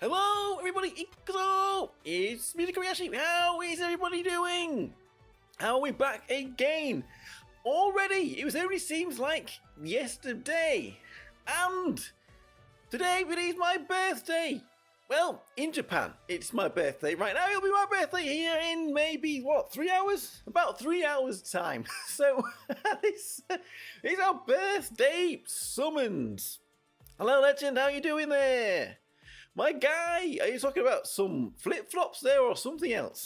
Hello, everybody. It's me, Tokkuri Yashi. How is everybody doing? How are we back again? Already, it only seems like yesterday. And today it is my birthday. Well, in Japan, it's my birthday. Right now, it'll be my birthday here in maybe, 3 hours? About 3 hours' time. So, this is our birthday summons. Hello, legend. How you doing there? My guy, are you talking about some flip-flops there or something else?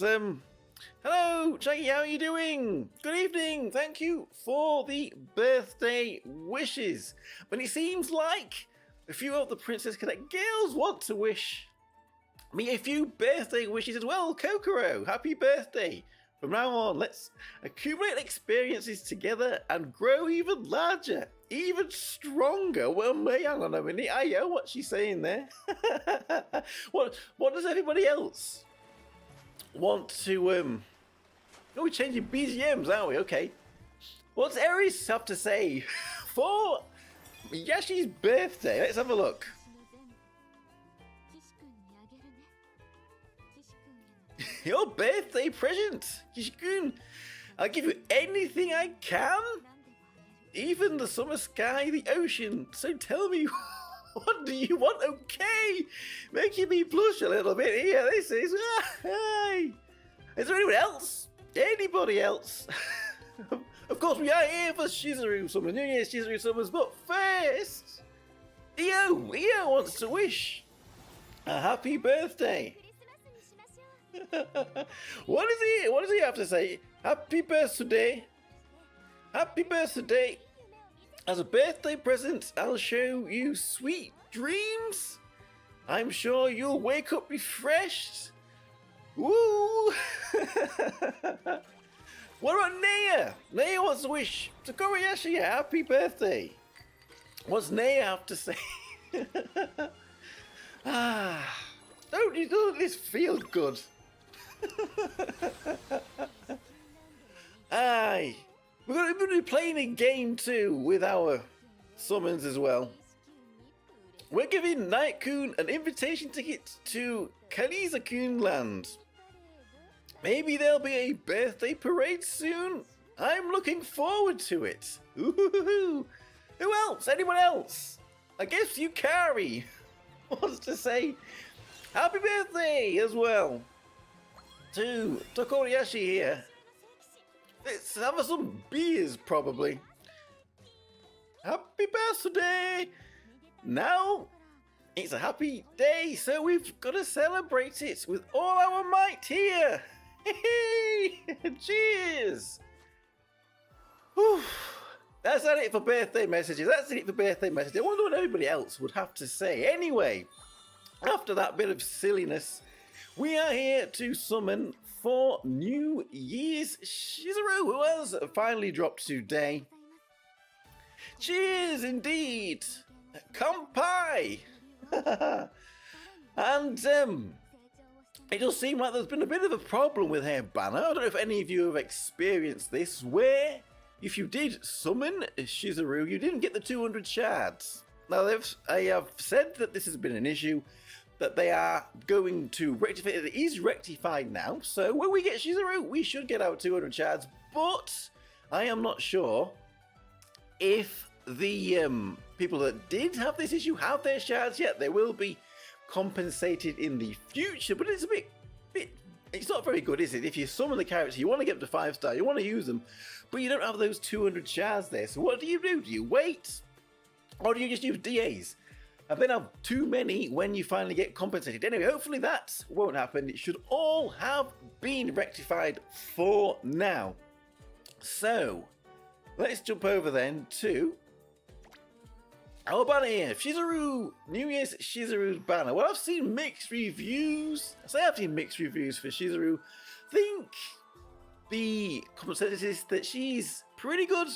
Hello, Shaggy, how are you doing? Good evening, thank you for the birthday wishes. But it seems like a few of the Princess Cadet girls want to wish me a few birthday wishes as well. Kokoro, happy birthday. From now on, let's accumulate experiences together and grow even larger, even stronger. Well, hang on a minute. I know what she's saying there. What does everybody else want to... Oh, we're changing BGMs, aren't we? Okay. What's Aries have to say for Yashi's birthday? Let's have a look. Your birthday present, Kishikun. I'll give you anything I can. Even the summer sky, the ocean. So tell me, what do you want? Okay. Making me blush a little bit here. This is... Hey. Is there anyone else? Anybody else? Of course, we are here for Shizuru Summers, New Year's Shizuru Summers. But first, Io wants to wish a happy birthday. What does he have to say? Happy birthday. Happy birthday. As a birthday present, I'll show you sweet dreams. I'm sure you'll wake up refreshed. Woo! What about Naya? Naya wants to wish Tokkuri Yashi a happy birthday. What's Naya have to say? Don't this feel good? Aye. We're going to be playing a game too with our summons as well. We're giving Night-kun an invitation ticket to Kaniza-kun land. Maybe there'll be a birthday parade soon. I'm looking forward to it. Ooh. Who else? Anyone else? I guess Yukari wants to say happy birthday as well to Tokkuri Yashi here. Let's have some beers, probably. Happy birthday! Now, it's a happy day, so we've got to celebrate it with all our might here. Cheers! Whew. That's it for birthday messages. I wonder what everybody else would have to say. Anyway, after that bit of silliness, we are here to summon for New Year's Shizuru, who has finally dropped today. Cheers, indeed! Kampai! And, it does seem like there's been a bit of a problem with her banner. I don't know if any of you have experienced this, where if you did summon Shizuru, you didn't get the 200 shards. Now, I have said that this has been an issue that they are going to rectify. It is rectified now, so when we get Shizuru, we should get our 200 shards, but I am not sure if the people that did have this issue have their shards yet. They will be compensated in the future, but it's a bit it's not very good, is it? If you summon the character, you want to get them to 5-star, you want to use them, but you don't have those 200 shards there, so what do? Do you wait? Or do you just use DAs? And then have too many when you finally get compensated. Anyway, hopefully that won't happen. It should all have been rectified for now. So, let's jump over then to our banner here. Shizuru, New Year's Shizuru's banner. Well, I've seen mixed reviews. I say I've seen mixed reviews for Shizuru. I think the consensus is that she's pretty good.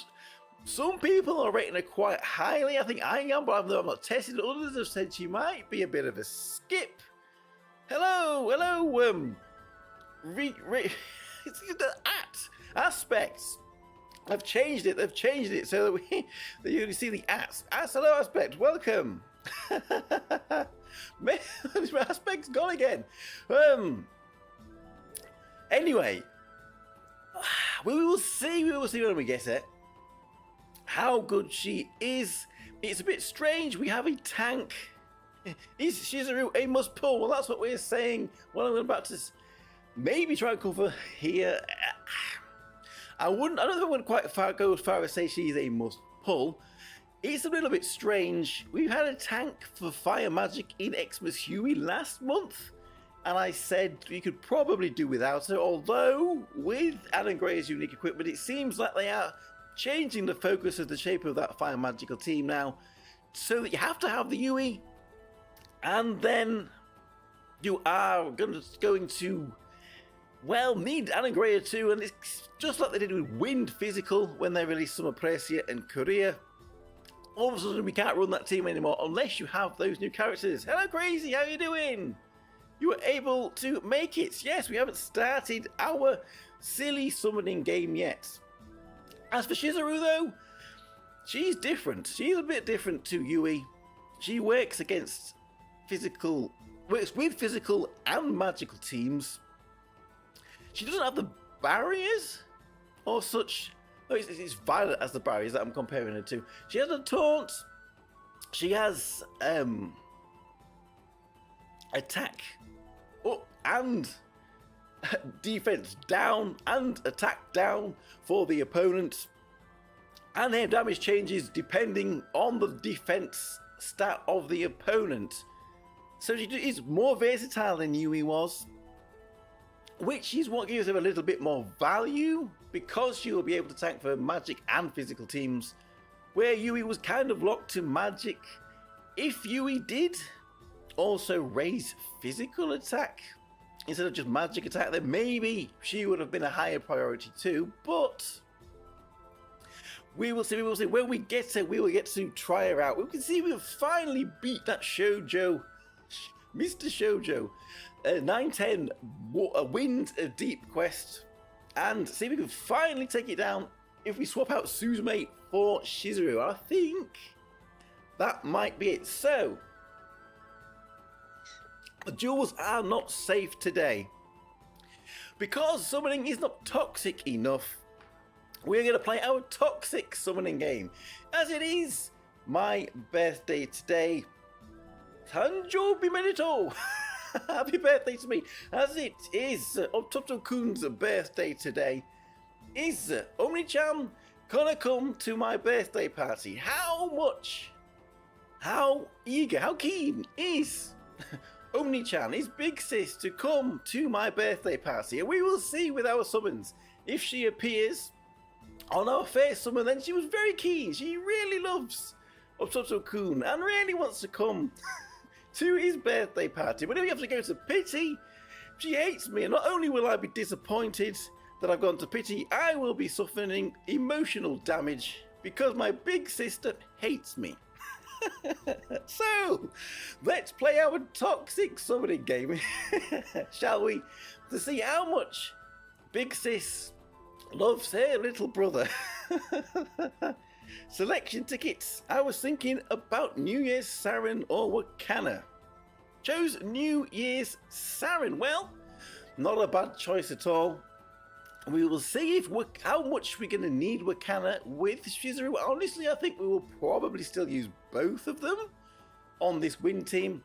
Some people are rating her quite highly. I think I am, but I've not tested it. Others have said she might be a bit of a skip. Hello. It's the aspects. They've changed it so that you see the hello aspect. Welcome. Aspect's gone again. Anyway, we will see when we get it. How good she is. It's a bit strange. We have a tank. Is Shizuru a must pull? Well, that's what we're saying. What I'm about to maybe try and cover here. I don't know if I would quite go as far as say she's a must pull. It's a little bit strange. We had a tank for Fire Magic in Xmas Huey last month, and I said you could probably do without her, although with Adam Gray's unique equipment, it seems like they are changing the focus of the shape of that Fire Magical team now, so that you have to have the Yui, and then you are going to, well, need Adam Gray too, and it's just like they did with Wind Physical when they released Summer Precia and Korea. All of a sudden we can't run that team anymore unless you have those new characters. Hello Crazy, how you doing? You were able to make it. Yes, we haven't started our silly summoning game yet. As for Shizuru though, she's different. She's a bit different to Yui. She works with physical and magical teams. She doesn't have the barriers or such. No, it's Violet as the barriers that I'm comparing her to. She has a taunt. She has attack up and defense down and attack down for the opponent. And her damage changes depending on the defense stat of the opponent. So she is more versatile than Yui was, which is what gives her a little bit more value, because she will be able to tank for magic and physical teams, where Yui was kind of locked to magic. If Yui did also raise physical attack instead of just magic attack, then maybe she would have been a higher priority too, but we will see. When we get her, we will get to try her out. We can see we've finally beat that Shoujo, Mr. Shoujo, 910 Wind of Deep quest, and see if we can finally take it down if we swap out Suzume for Shizuru. I think that might be it. So the duels are not safe today because summoning is not toxic enough. We're going to play our toxic summoning game, as it is my birthday today. Tanjobi Menito! Happy birthday to me, as it is Ototo-kun's birthday today. Is Omni-chan gonna come to my birthday party? How much, how eager, how keen is Omni-chan, his big sis, to come to my birthday party? And we will see with our summons. If she appears on our first summon, then she was very keen. She really loves Ototo-kun and really wants to come to his birthday party. But if we have to go to Pity, she hates me, and not only will I be disappointed that I've gone to Pity, I will be suffering emotional damage because my big sister hates me. So let's play our toxic summoning game, shall we, to see how much big sis loves her little brother. Selection tickets. I was thinking about New Year's Siren or Wakana. Chose New Year's Siren. Well, not a bad choice at all. We will see if how much we're going to need Wakana with Shizuru. Honestly, I think we will probably still use both of them on this win team.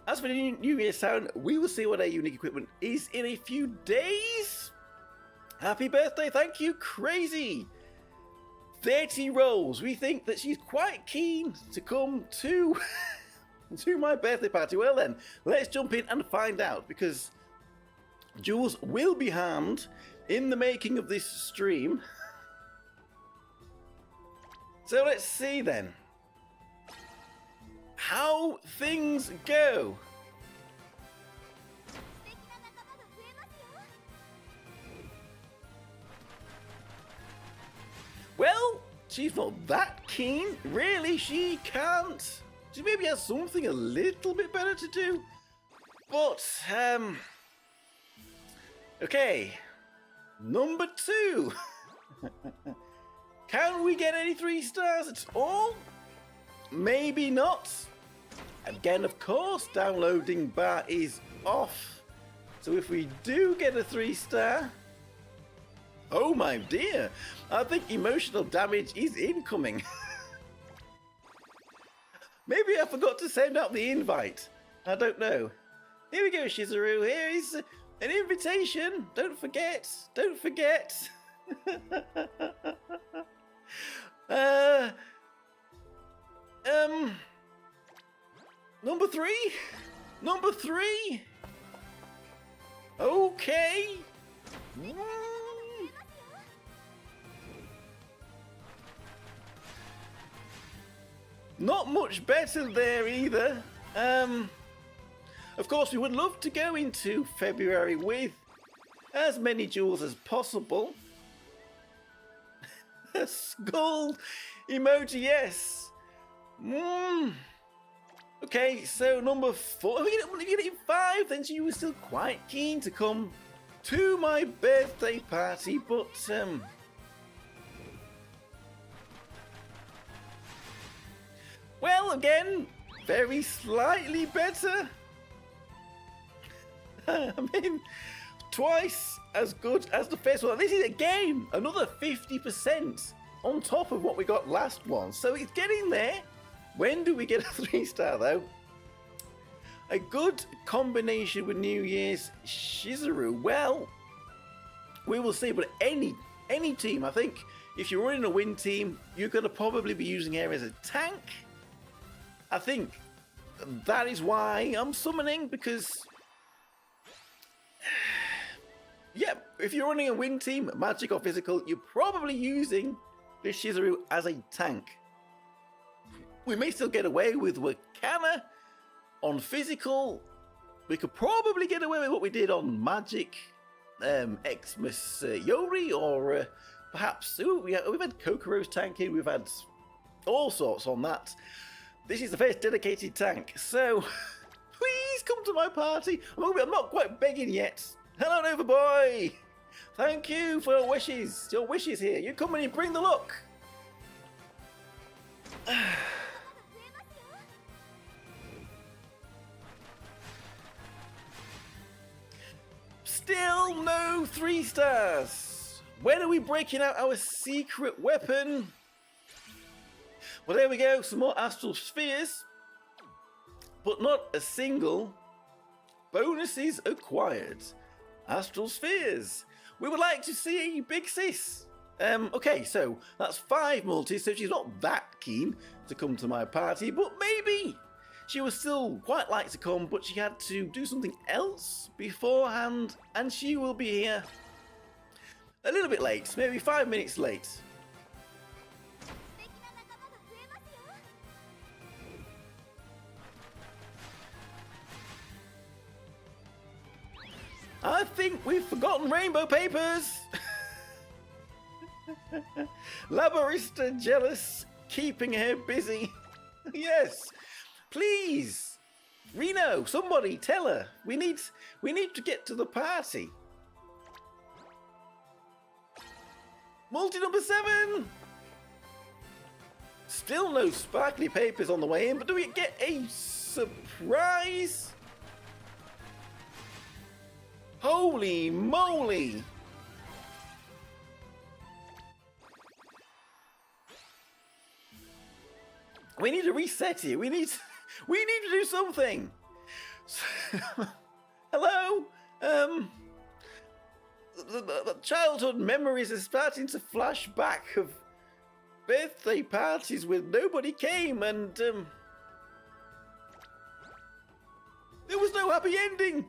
As for the New Year's Siren, we will see what our unique equipment is in a few days. Happy birthday. Thank you, Crazy. 30 rolls. We think that she's quite keen to come to my birthday party. Well then, let's jump in and find out, because jewels will be harmed in the making of this stream. So let's see then how things go. Well, she's not that keen. Really, she can't. She maybe has something a little bit better to do. But, okay. Number 2. Can we get any 3 stars at all? Maybe not. Again, of course, downloading bar is off. So if we do get a 3-star, oh my dear, I think emotional damage is incoming. Maybe I forgot to send out the invite. I don't know. Here we go, Shizuru. Here is an invitation. Don't forget. Don't forget. Number 3? Number 3? Okay. Not much better there either. Of course, we would love to go into February with as many jewels as possible. A skull emoji, yes. Okay, so number 4. If we get it 5, then she was still quite keen to come to my birthday party, but well, again, very slightly better. I mean, twice as good as the first one. This is again another 50% on top of what we got last one, so it's getting there. When do we get a 3-star though? A good combination with New Year's Shizuru. Well, we will see, but any team, I think, if you're running a win team, you're going to probably be using her as a tank. I think that is why I'm summoning, because yeah, if you're running a win team, magic or physical, you're probably using this Shizuru as a tank. We may still get away with Wakana on physical. We could probably get away with what we did on magic, Xmas Yori, or perhaps we've had Kokoro's tanking. We've had all sorts on that. This is the first dedicated tank, so please come to my party. I'm not quite begging yet. Hello, Overboy. Thank you for your wishes. Your wishes here. You come and you bring the luck. Still no 3-stars. When are we breaking out our secret weapon? Well, there we go. Some more astral spheres, but not a single. Bonuses acquired. Astral spheres. We would like to see Big Sis. Okay, so that's 5 multis, so she's not that keen to come to my party, but maybe she would still quite like to come, but she had to do something else beforehand, and she will be here a little bit late, maybe 5 minutes late. I think we've forgotten rainbow papers. Labarista jealous, keeping her busy. Yes, please, Reno, somebody tell her we need to get to the party. Multi number 7. Still no sparkly papers on the way in, but do we get a surprise? Holy moly! We need to reset here. We need to do something. Hello? The childhood memories are starting to flash back of birthday parties where nobody came, and there was no happy ending.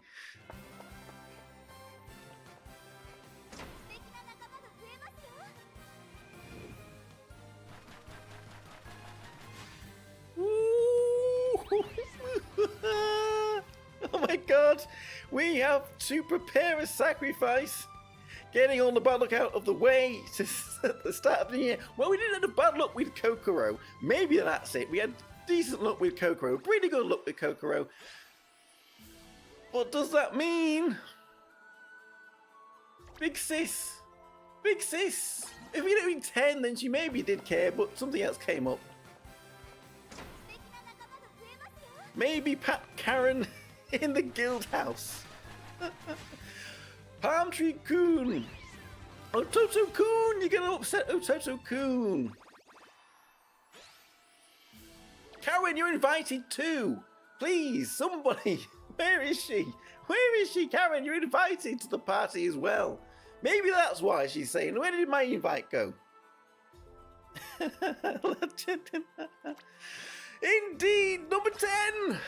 Oh my god, we have to prepare a sacrifice. Getting all the bad luck out of the way to the start of the year. Well, we didn't have bad luck with Kokoro. Maybe that's it. We had decent luck with Kokoro. Pretty good luck with Kokoro. What does that mean? Big Sis. Big Sis. If we don't mean 10, then she maybe did care, but something else came up. Maybe Pat Karen in the guild house. Palm Tree Coon. Ototo Coon, you're gonna upset Ototo Coon. Karen, you're invited too. Please, somebody. Where is she? Where is she, Karen? You're invited to the party as well. Maybe that's why she's saying, where did my invite go? Indeed, number 10.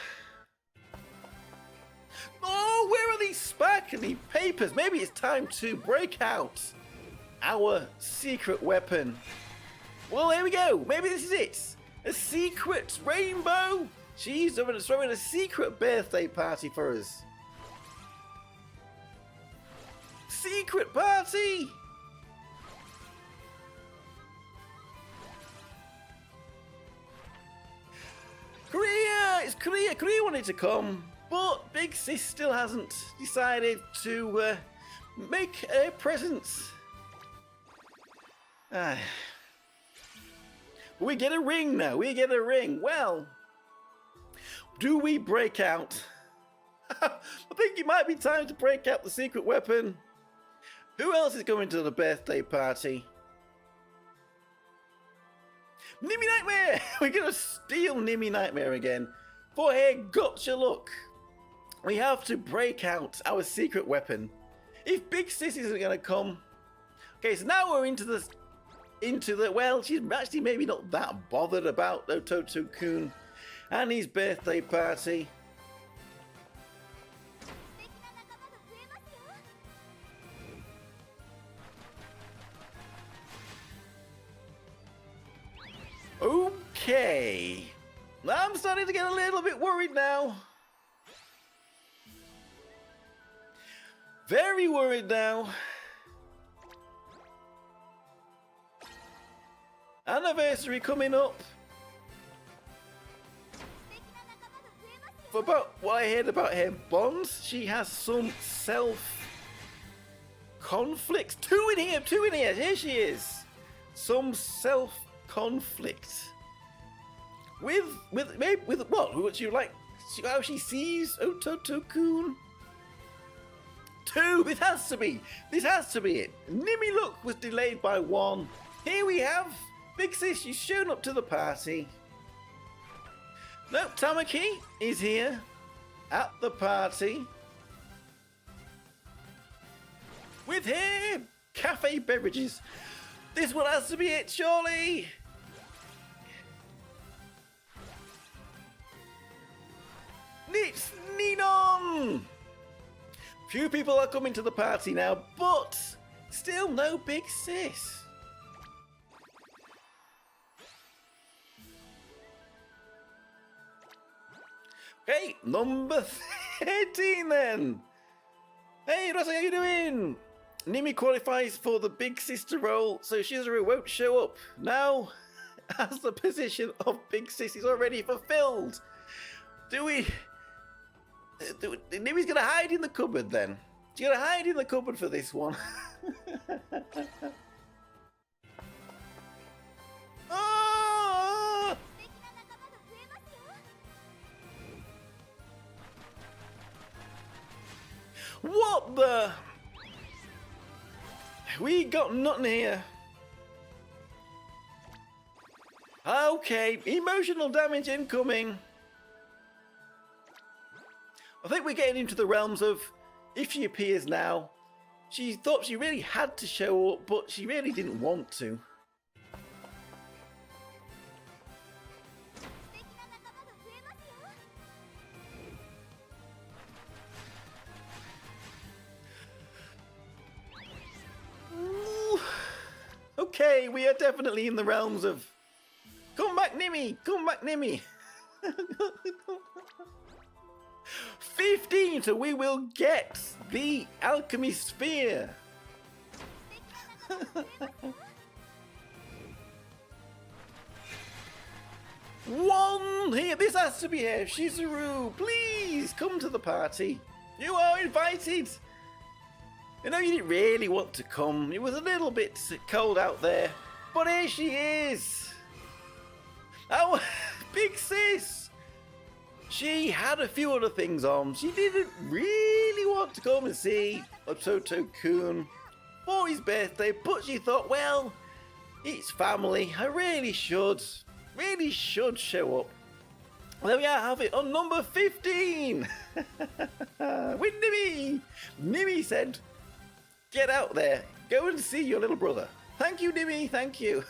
Oh, where are these sparkly papers? Maybe it's time to break out our secret weapon. Well, here we go. Maybe this is it. A secret rainbow. She's throwing a secret birthday party for us. Secret party. Korea! It's Korea! Korea wanted to come, but Big Sis still hasn't decided to make a presence. We get a ring now. We get a ring. Well, do we break out? I think it might be time to break out the secret weapon. Who else is coming to the birthday party? Nimmy Nightmare! We're going to steal Nimmy Nightmare again. For her gotcha look. We have to break out our secret weapon. If Big Sis isn't going to come. Okay, so now we're into the... Well, she's actually maybe not that bothered about Ototo-kun and his birthday party. Okay, I'm starting to get a little bit worried now. Very worried now. Anniversary coming up. For about what I heard about her bonds, she has some self-conflicts. Two in here. Here she is. Some self-conflict. With what? Would you like? How she sees Ototo-kun? 2. This has to be it. Nimmy Look was delayed by 1. Here we have Big Sis. She's shown up to the party. Nope, Tamaki is here at the party with her cafe beverages. This one has to be it, surely. It's Ninon. Few people are coming to the party now, but still no Big Sis. Okay, number 13 then. Hey, Rosa, how you doing? Nimi qualifies for the big sister role, so Shizuru won't show up. Now, as the position of big sis is already fulfilled, Nimi's gonna hide in the cupboard then. She's gonna hide in the cupboard for this one. Oh! What the? We got nothing here. Okay, emotional damage incoming. I think we're getting into the realms of if she appears now. She thought she really had to show up, but she really didn't want to. Okay, we are definitely in the realms of come back, Nimi! Come back, Nimi! 15, so we will get the alchemy sphere. 1 here. This has to be here. Shizuru, please come to the party. You are invited. You know, you didn't really want to come. It was a little bit cold out there. But here she is. Our big sis. She had a few other things on. She didn't really want to come and see Ototo-kun for his birthday, but she thought, well, it's family. I really should show up. There we are, have it on number 15. With Nimmy. Nimmy said, get out there. Go and see your little brother. Thank you, Nimmy. Thank you.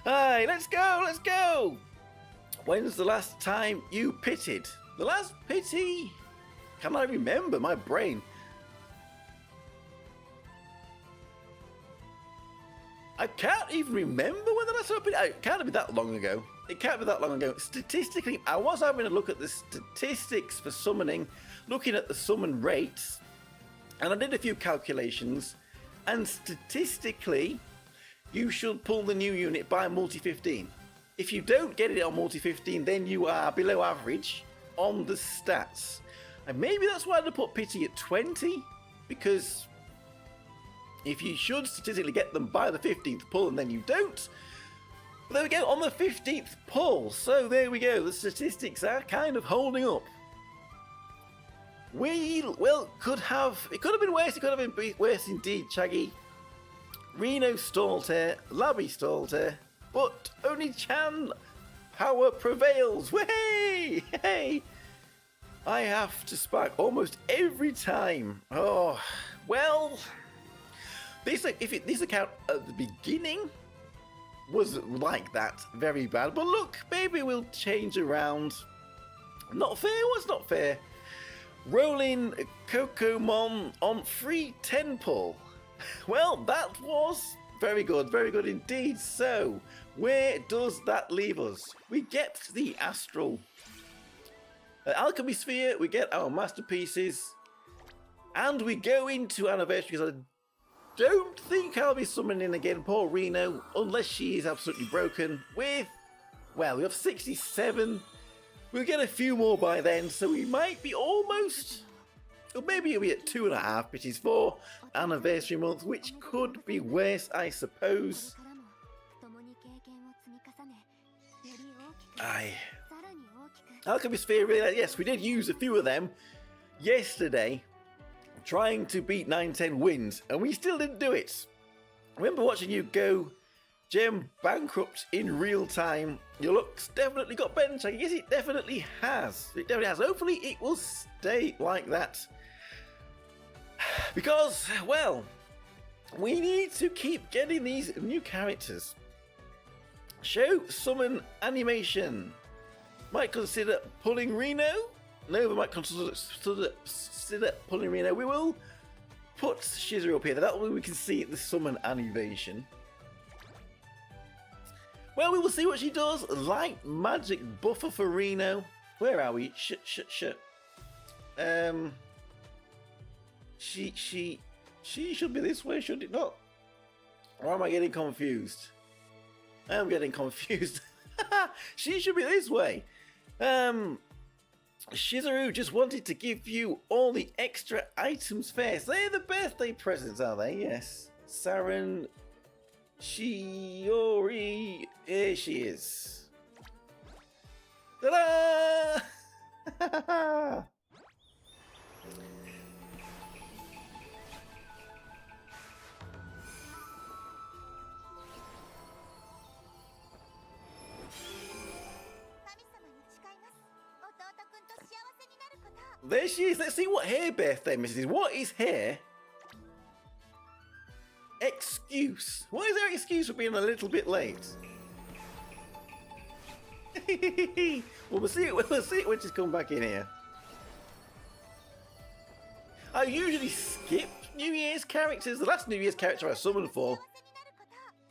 Alright, let's go. Let's go. When's the last time you pitted? The last pity? Can I remember? My brain. I can't even remember when the last time I pitted. It can't be that long ago. It can't be that long ago. Statistically, I was having a look at the statistics for summoning, looking at the summon rates, and I did a few calculations, and statistically, you should pull the new unit by multi-15. If you don't get it on multi-15, then you are below average on the stats. And maybe that's why they put pity at 20, because if you should statistically get them by the 15th pull and then you don't, there we go, on the 15th pull. So there we go, the statistics are kind of holding up. It could have been worse, it could have been worse indeed, Chaggy. Reno stalled here, Labby stalled here, but only Chan power prevails. Way! Hey! I have to spark almost every time. Oh, well, this account at the beginning was like that, very bad. But look, maybe we'll change around. Not fair, what's not fair? Rolling Kokomon on free 10 pull. Well, that was very good indeed. So, where does that leave us? We get the Astral Alchemy Sphere, we get our masterpieces, and we go into Anniversary, because I don't think I'll be summoning again poor Reno, unless she is absolutely broken with, well, we have 67. We'll get a few more by then, so we might be almost, or maybe it'll be at 2.5 pities for Anniversary Month, which could be worse, I suppose. Alchemy Sphere, really, yes, we did use a few of them yesterday, trying to beat 9-10 wins, and we still didn't do it. I remember watching you go gem bankrupt in real time. Your looks definitely got better, Chaggy. Yes, it definitely has. It definitely has. Hopefully it will stay like that. Because, well, we need to keep getting these new characters. Show summon animation. Might consider pulling Reno. Nova might consider pulling Reno. We will put Shizuru up here. That way we can see the summon animation. Well, we will see what she does. Light magic buffer for Reno. Where are we? She should be this way, should it not? Or am I getting confused? I am getting confused. She should be this way. Shizuru just wanted to give you all the extra items first. They're the birthday presents, are they? Yes. Saren Shiori. Here she is. Ta-da! There she is. Let's see what her birthday message is. What is her excuse? What is her excuse for being a little bit late? We'll see it when she's come back in here. I usually skip New Year's characters. The last New Year's character I summoned for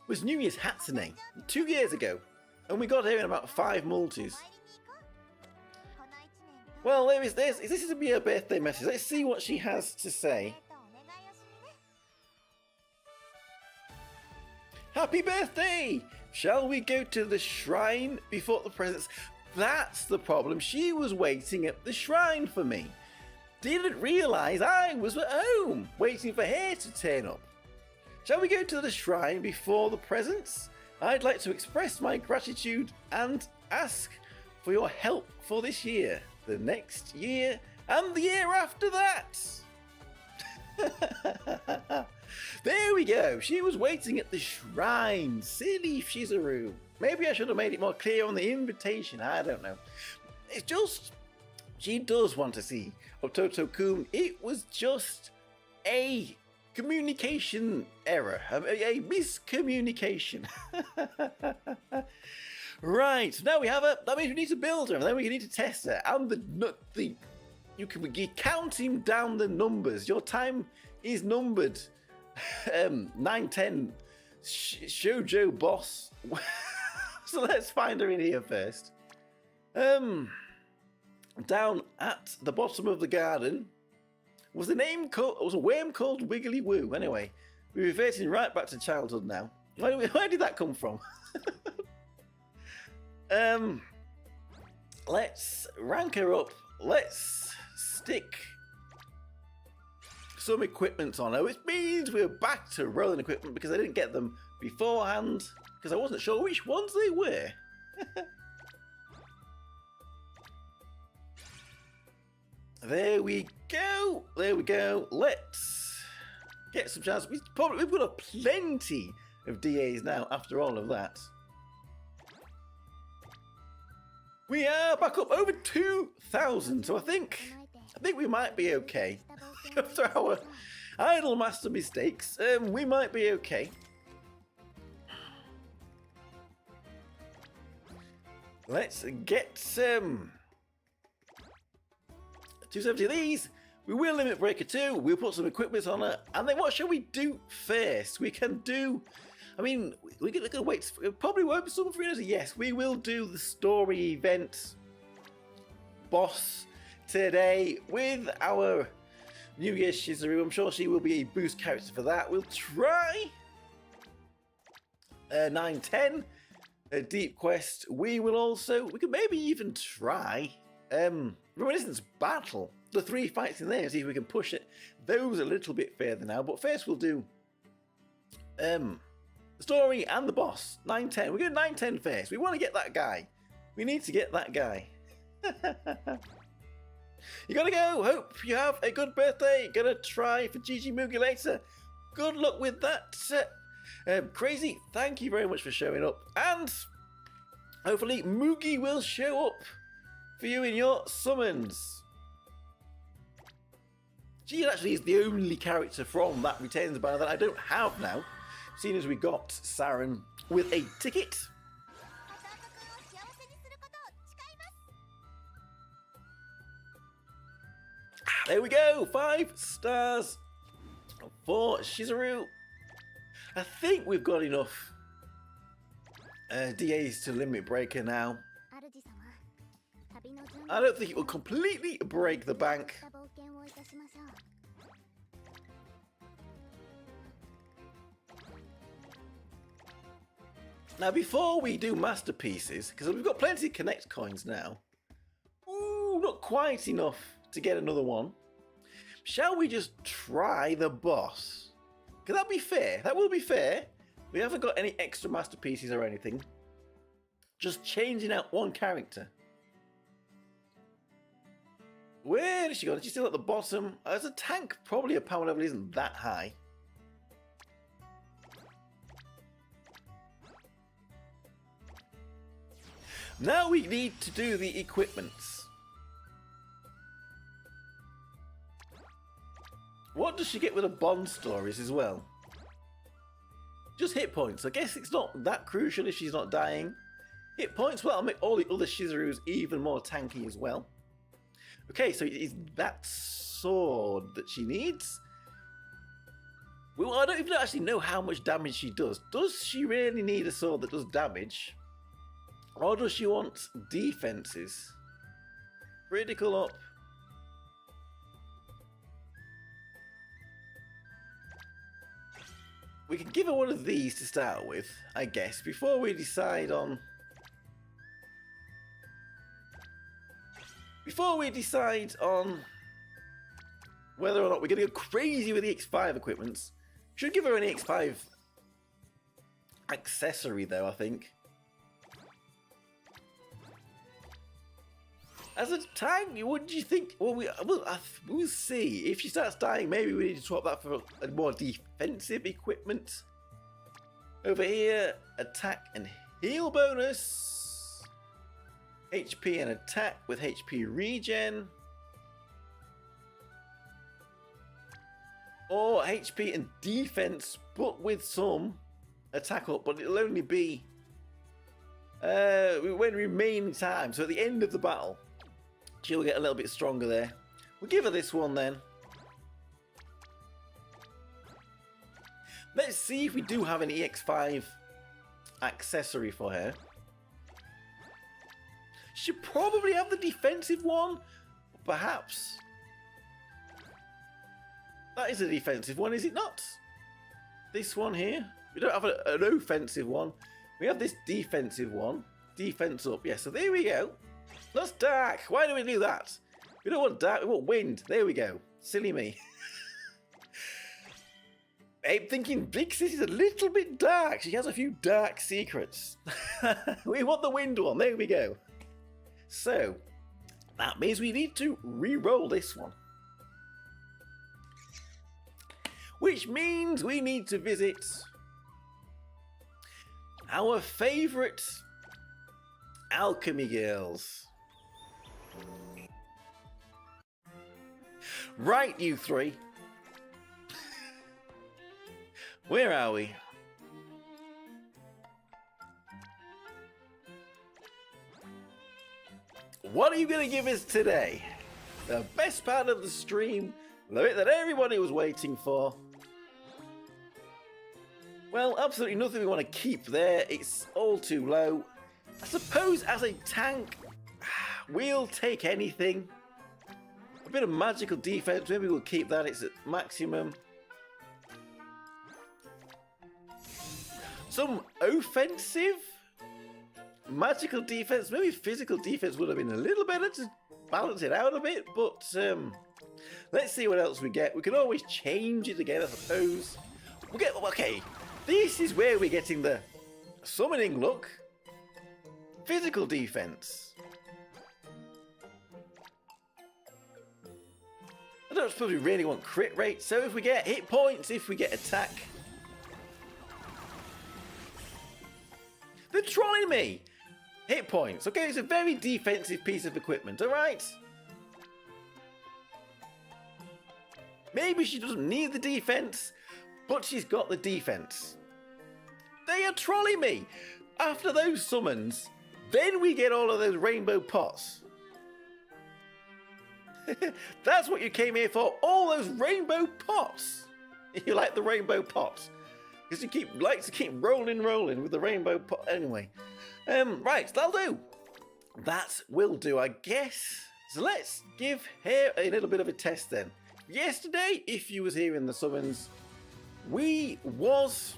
was New Year's Hatsune 2 years ago, and we got her in about 5 multis. Well, there is this. This is to be her birthday message. Let's see what she has to say. Happy birthday! Shall we go to the shrine before the presents? That's the problem. She was waiting at the shrine for me. Didn't realise I was at home, waiting for her to turn up. Shall we go to the shrine before the presents? I'd like to express my gratitude and ask for your help for this year, the next year, and the year after that. There we go. She was waiting at the shrine. Silly Shizuru. Maybe I should have made it more clear on the invitation. I don't know. It's just, she does want to see Ototo-kun. It was just a communication error, a miscommunication. Right, now we have her. That means we need to build her, and then we need to test her. And you're counting down the numbers. Your time is numbered. 9, 10, Shoujo boss. So let's find her in here first. Down at the bottom of the garden was a worm called Wiggly Woo. Anyway, we're reverting right back to childhood now. Where did that come from? Let's rank her up. Let's stick some equipment on her, which means we're back to rolling equipment because I didn't get them beforehand because I wasn't sure which ones they were. There we go. There we go. Let's get some chance. We've got plenty of DAs now after all of that. We are back up over 2,000, so I think we might be okay. After our idle master mistakes, we might be okay. Let's get 270 of these. We will limit breaker 2. We'll put some equipment on her, and then what shall we do first? We can do. I mean, we're gonna wait. It probably won't be some arenas. Yes, we will do the story event boss today with our New Year's Shizuru. I'm sure she will be a boost character for that. We'll try 9, 10 a deep quest. We can maybe even try Reminiscence Battle. The 3 fights in there and see if we can push those a little bit further now. But first we'll do the story and the boss. 9, 10. We're going 9, 10 first. We want to get that guy. We need to get that guy. You gotta go. Hope you have a good birthday. Gonna try for Gigi Mugi later. Good luck with that. Crazy, thank you very much for showing up. And hopefully Mugi will show up for you in your summons. She actually is the only character from that Retains banner that I don't have now, seeing as we got Saren with a ticket. There we go, 5 stars for Shizuru. I think we've got enough DAs to limit breaker now. I don't think it will completely break the bank. Now before we do masterpieces, because we've got plenty of connect coins now. Ooh, not quite enough to get another one. Shall we just try the boss? Could that be fair? That will be fair. We haven't got any extra masterpieces or anything. Just changing out one character. Where did she go? Is she still at the bottom? As a tank, probably her power level isn't that high. Now we need to do the equipments. What does she get with the bond stories as well? Just hit points. I guess it's not that crucial if she's not dying. Hit points, well, I'll make all the other Shizurus even more tanky as well. Okay, so it's that sword that she needs. Well, I don't even actually know how much damage she does. Does she really need a sword that does damage? Or does she want defenses? Critical up. We can give her one of these to start with, I guess, before we decide on... whether or not we're going to go crazy with the X5 equipments. Should give her an X5 accessory though, I think. As a tank, what do you think? Well, we'll see. If she starts dying, maybe we need to swap that for a more defensive equipment. Over here, attack and heal bonus. HP and attack with HP regen. Or HP and defense, but with some attack up, but it'll only be when remaining time. So at the end of the battle, she'll get a little bit stronger there. We'll give her this one then. Let's see if we do have an EX5 accessory for her. Should probably have the defensive one, perhaps. That is a defensive one, is it not? This one here. We don't have an offensive one. We have this defensive one. Defense up. Yeah, so there we go. That's dark. Why do we do that? We don't want dark. We want wind. There we go. Silly me. I'm thinking Big City's a little bit dark. She has a few dark secrets. We want the wind one. There we go. So, that means we need to re-roll this one. Which means we need to visit our favourite alchemy girls. Right, you three. Where are we? What are you going to give us today? The best part of the stream, the bit that everybody was waiting for. Well, absolutely nothing we want to keep there. It's all too low. I suppose as a tank, we'll take anything. A bit of magical defense, maybe we'll keep that. It's at maximum. Some offensive magical defense, maybe physical defense would have been a little better to balance it out a bit, but let's see what else we get. We can always change it again, I suppose. We'll get, okay, this is where we're getting the summoning look. Physical defense. I don't suppose we really want crit rate, so if we get hit points, if we get attack. They're trolling me! Hit points. Okay, it's a very defensive piece of equipment, alright? Maybe she doesn't need the defense, but she's got the defense. They are trolling me! After those summons, then we get all of those rainbow pots. That's what you came here for, all those rainbow pots. You like the rainbow pots? Because you like to keep rolling with the rainbow pot. Anyway, right, that'll do. That will do, I guess. So let's give her a little bit of a test then. Yesterday, if you was here in the summons, we was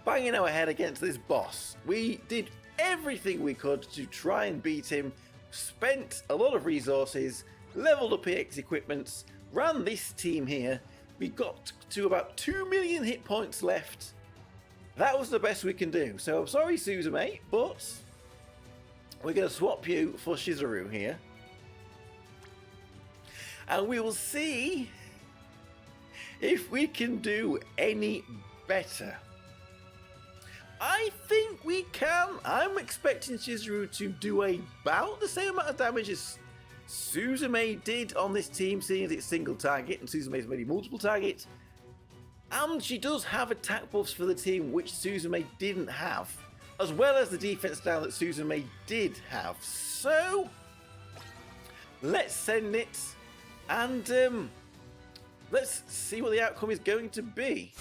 banging our head against this boss. We did everything we could to try and beat him, spent a lot of resources, leveled up EX equipments, ran this team here. We got to about 2 million hit points left. That was the best we can do. So I'm sorry, Suzume, but we're going to swap you for Shizuru here. And we will see if we can do any better. I think we can. I'm expecting Shizuru to do about the same amount of damage as Suzume did on this team, seeing as it's single target and Suzume's maybe multiple target. And she does have attack buffs for the team which Suzume didn't have, as well as the defense down that Suzume did have. So let's send it and let's see what the outcome is going to be.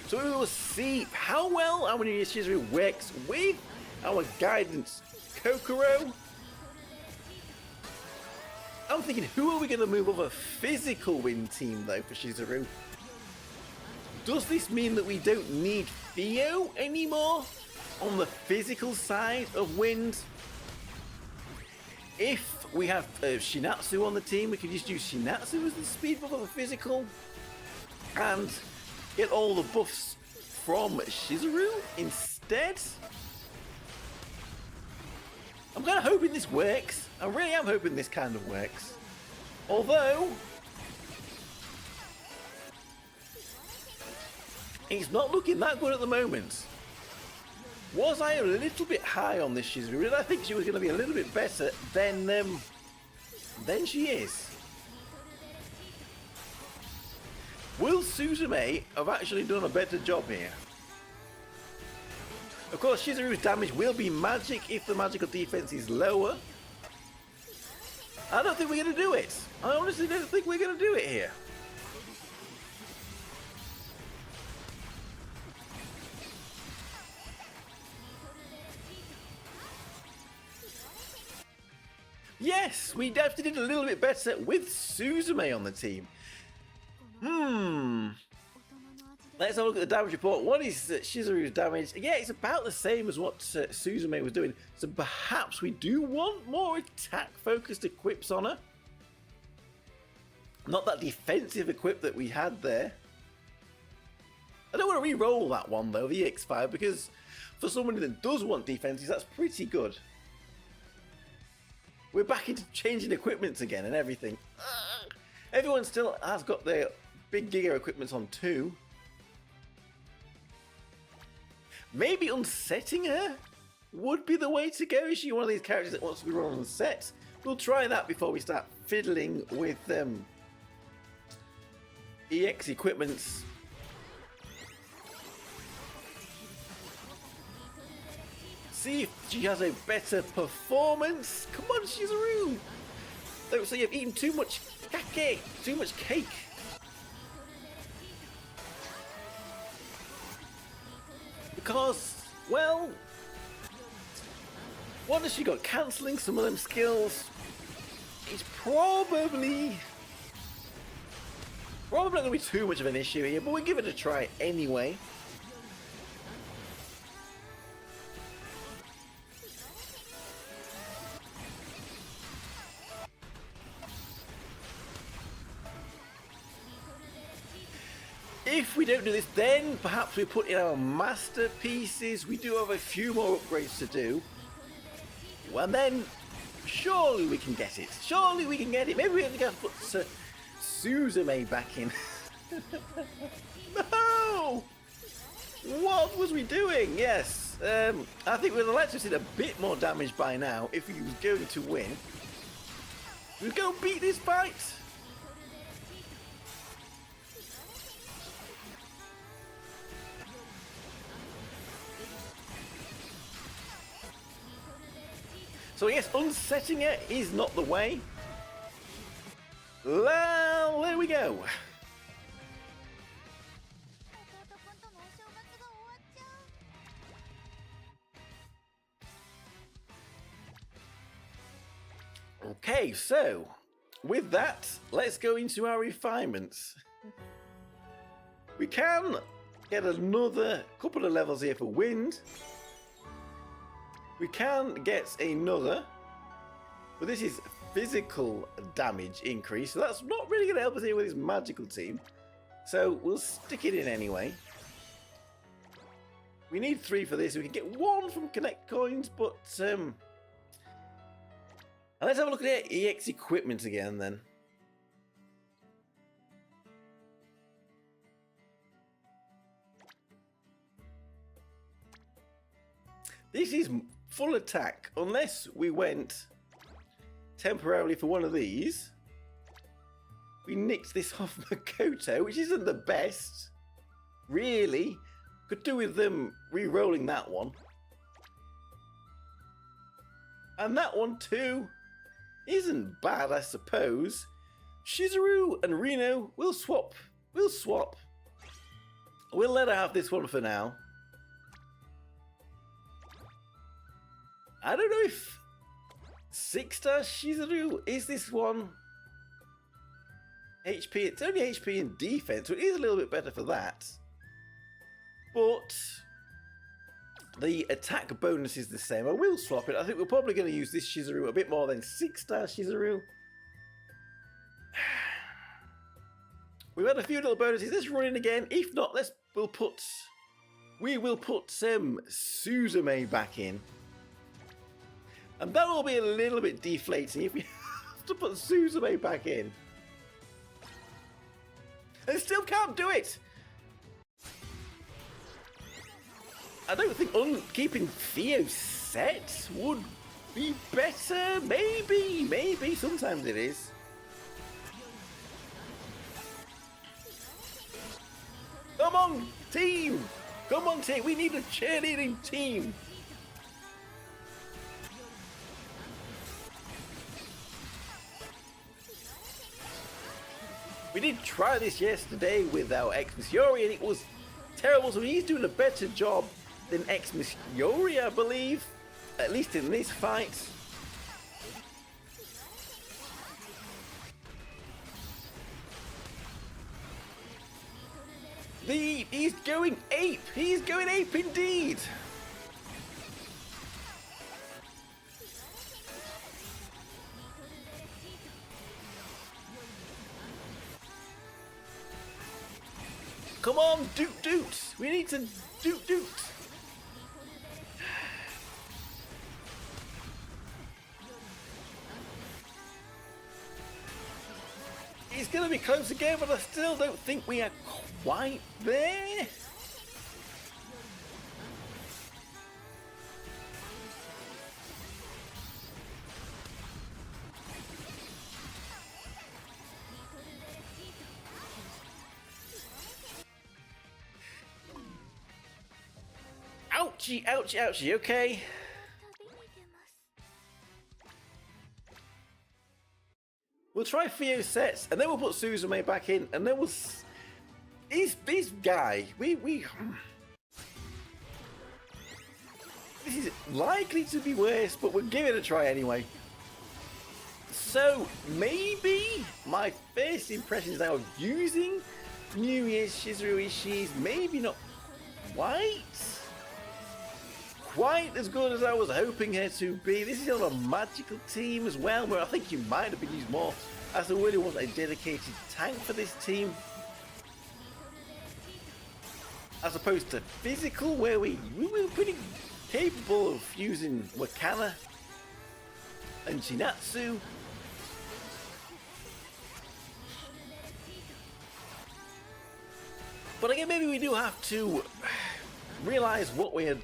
So we will see how well our Years Shizuru works with our guidance Kokoro. I'm thinking, who are we going to move over physical wind team though for Shizuru? Does this mean that we don't need Theo anymore on the physical side of wind? If we have Shinatsu on the team, we can just use Shinatsu as the speed buff of the physical and get all the buffs from Shizuru instead. I'm kind of hoping this works. I really am hoping this kind of works. Although, it's not looking that good at the moment. Was I a little bit high on this Shizuru? Did I think she was going to be a little bit better than she is? Will Suzume have actually done a better job here? Of course, Shizuru's damage will be magic if the magical defense is lower. I don't think we're going to do it. I honestly don't think we're going to do it here. Yes, we definitely did a little bit better with Suzume on the team. Let's have a look at the damage report. What is Shizuru's damage? Yeah, it's about the same as what Suzume was doing. So perhaps we do want more attack-focused equips on her. Not that defensive equip that we had there. I don't want to re-roll that one though, the EX5, because for somebody that does want defenses, that's pretty good. We're back into changing equipments again and everything. Everyone still has got their big Giga equipments on too. Maybe unsetting her would be the way to go. Is she one of these characters that wants to be run on set? We'll try that before we start fiddling with EX equipments. See if she has a better performance. Come on, Shizuru! Don't say you've eaten too much kake, too much cake. Because, well, what has she got? Cancelling some of them skills. It's probably not going to be too much of an issue here, but we'll give it a try anyway. If we don't do this, then perhaps we put in our masterpieces. We do have a few more upgrades to do. And then, surely we can get it. Surely we can get it. Maybe we have to put Suzume back in. No! What was we doing? Yes. I think we'd like to have seen a bit more damage by now if he was going to win. We'll go beat this fight. So yes, unsetting it is not the way. Well, there we go. Okay, so with that, let's go into our refinements. We can get another couple of levels here for wind. We can get another, but this is physical damage increase, so that's not really going to help us here with this magical team. So we'll stick it in anyway. We need 3 for this. We can get 1 from Connect Coins, but and let's have a look at the EX equipment again then. This is full attack, unless we went temporarily for one of these. We nicked this off Makoto, which isn't the best, really. Could do with them re-rolling that one. And that one too isn't bad, I suppose. Shizuru and Reno will swap. We'll swap. We'll let her have this one for now. I don't know if 6-star Shizuru is this one. HP, it's only HP and defense, so it is a little bit better for that. But the attack bonus is the same. I will swap it. I think we're probably going to use this Shizuru a bit more than 6-star Shizuru. We've had a few little bonuses. Let's run in again. If not, we'll put we will put Suzume back in. And that will be a little bit deflating if we have to put Suzume back in. And still can't do it! I don't think keeping Theo set would be better. Maybe. Sometimes it is. Come on, team! Come on, team! We need a cheerleading team! We did try this yesterday with our ex-Miss Yori and it was terrible, so he's doing a better job than ex-Miss Yori, I believe. At least in this fight. He's going ape! He's going ape indeed! Come on, doot! We need to doot! It's gonna be close again, but I still don't think we are quite there. Ouchie, okay. We'll try Theo sets, and then we'll put Suzume back in, and then we'll... This guy, we... This is likely to be worse, but we'll give it a try anyway. So, maybe my first impressions now of using New Year's Shizuru is maybe not quite as good as I was hoping her to be. This is on a magical team as well, where I think you might have been used more as there really wasn't a dedicated tank for this team. As opposed to physical, where we were pretty capable of using Wakana and Shinatsu. But again, maybe we do have to realize what we're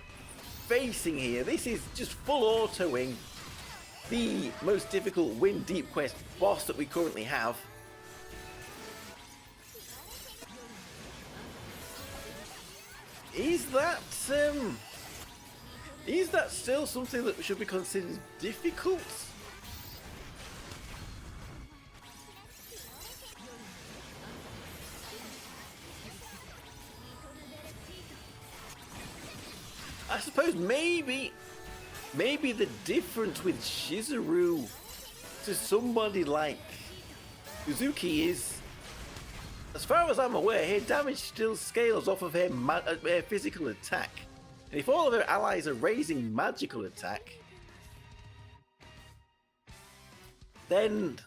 facing here. This is just full autoing the most difficult Win Deep Quest boss that we currently have. Is that still something that should be considered difficult? I suppose maybe the difference with Shizuru to somebody like Uzuki is, as far as I'm aware, her damage still scales off of her physical attack. And if all of her allies are raising magical attack, then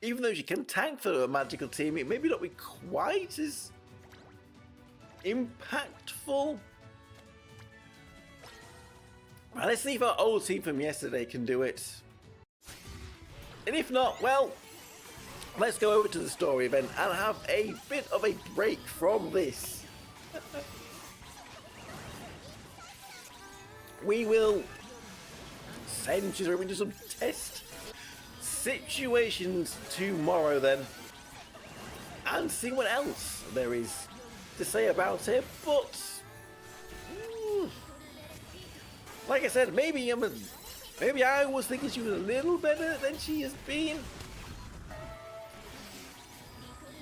even though she can tank for a magical team, it may not be quite as impactful. Right, let's see if our old team from yesterday can do it. And if not, well, let's go over to the story event and have a bit of a break from this. We will send Shizuru into some test situations tomorrow then, and see what else there is to say about it. But like I said, maybe I was thinking she was a little better than she has been.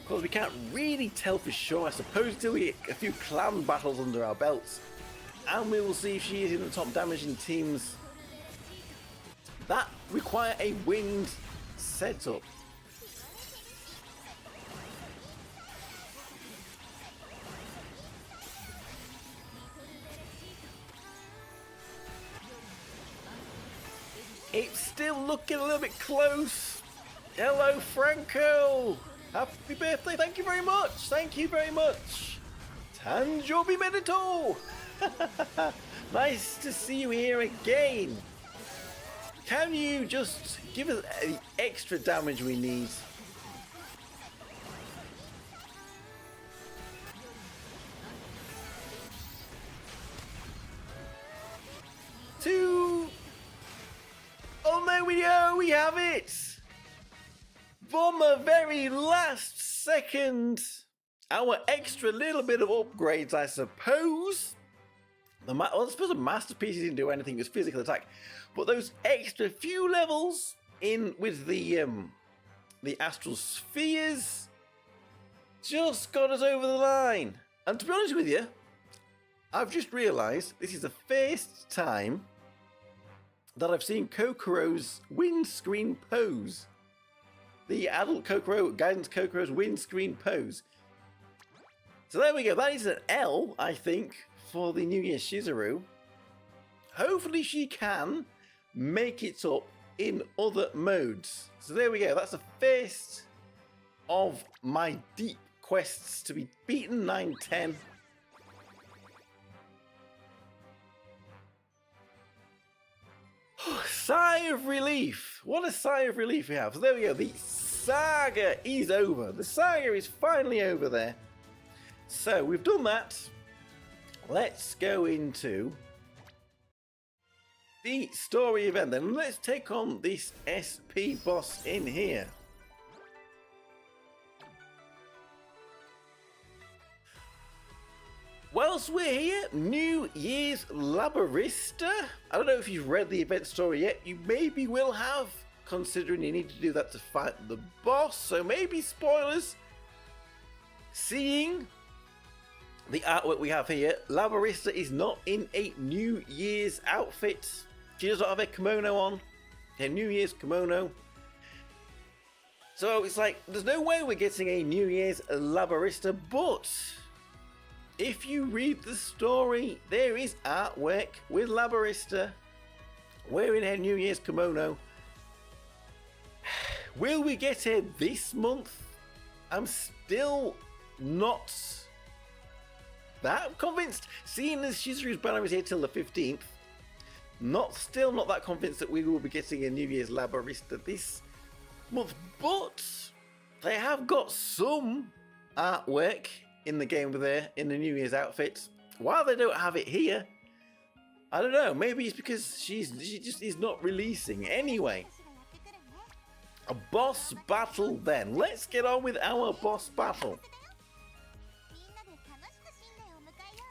Because we can't really tell for sure, I suppose, until we get a few clan battles under our belts. And we will see if she is in the top damaging teams that require a winged setup. It's still looking a little bit close. Hello, Franco. Happy birthday. Thank you very much. Thank you very much. Tanjobi Medito. Nice to see you here again. Can you just give us the extra damage we need? Two. Oh, there we go. We have it. From the very last second, our extra little bit of upgrades, I suppose. I suppose the masterpiece didn't do anything, it was physical attack. But those extra few levels in with the astral spheres just got us over the line. And to be honest with you, I've just realised this is the first time that I've seen Kokoro's windscreen pose. The adult Kokoro, Guidance Kokoro's windscreen pose. So there we go, that is an L, I think, for the New Year's Shizuru. Hopefully she can make it up in other modes. So there we go, that's the first of my deep quests to be beaten, 9, 10. Sigh of relief. What a sigh of relief we have. So there we go, the saga is over. The saga is finally over there. So we've done that. Let's go into the story event then. Let's take on this SP boss in here. Whilst we're here, New Year's Labarista. I don't know if you've read the event story yet. You maybe will have, considering you need to do that to fight the boss. So maybe spoilers. Seeing the artwork we have here, Labarista is not in a New Year's outfit. She does not have a kimono on. A New Year's kimono. So it's like, there's no way we're getting a New Year's Labarista, but if you read the story, there is artwork with Labarista wearing her New Year's kimono. Will we get her this month? I'm still not that convinced. Seeing as Shizuru's banner is here till the 15th, still not that convinced that we will be getting a New Year's Labarista this month. But they have got some artwork in the game with her in the New Year's outfit. While they don't have it here, I don't know, maybe it's because she just is not releasing. Anyway, a boss battle then. Let's get on with our boss battle.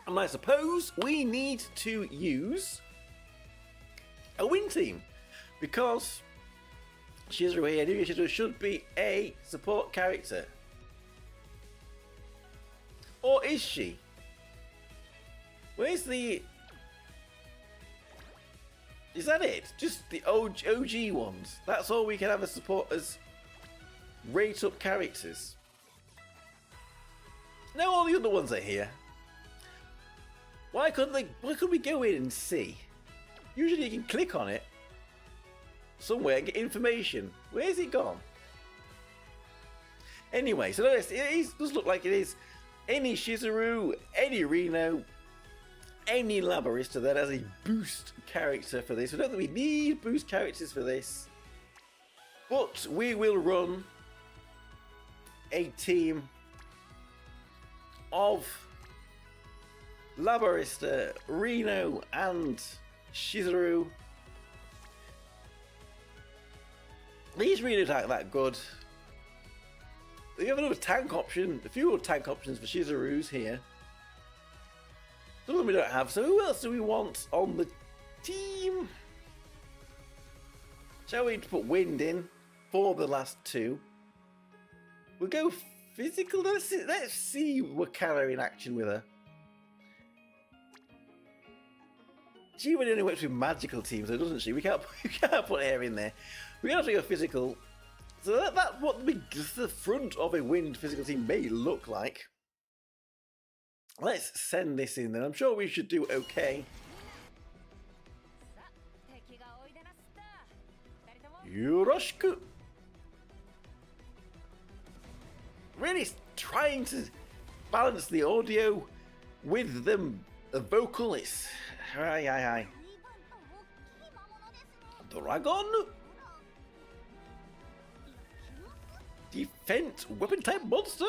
And I suppose we need to use a win team, because Shizuru here, New Year's Shizuru, should be a support character. Or is she? Where's the... Is that it? Just the OG ones? That's all we can have as support as rate up characters. No, all the other ones are here. Why couldn't we go in and see? Usually you can click on it somewhere and get information. Where's it gone? Anyway, so it does look like it is any Shizuru, any Reno, any Labarista that has a boost character for this. I don't think we need boost characters for this, but we will run a team of Labarista, Reno, and Shizuru. These really aren't that good. We have another tank option, a few more tank options for Shizuru's here. Some of them we don't have, so who else do we want on the team? Shall we put Wind in for the last two? We'll go physical. Let's see Wakara in action with her. She really only works with magical teams, though, doesn't she? We can't put her in there. We have to go physical. So that's what the front of a Wind physical team may look like. Let's send this in then. I'm sure we should do okay. Yoroshiku! Really trying to balance the audio with them The vocalist. Aye, aye, aye. Dragon. Defense weapon type monster.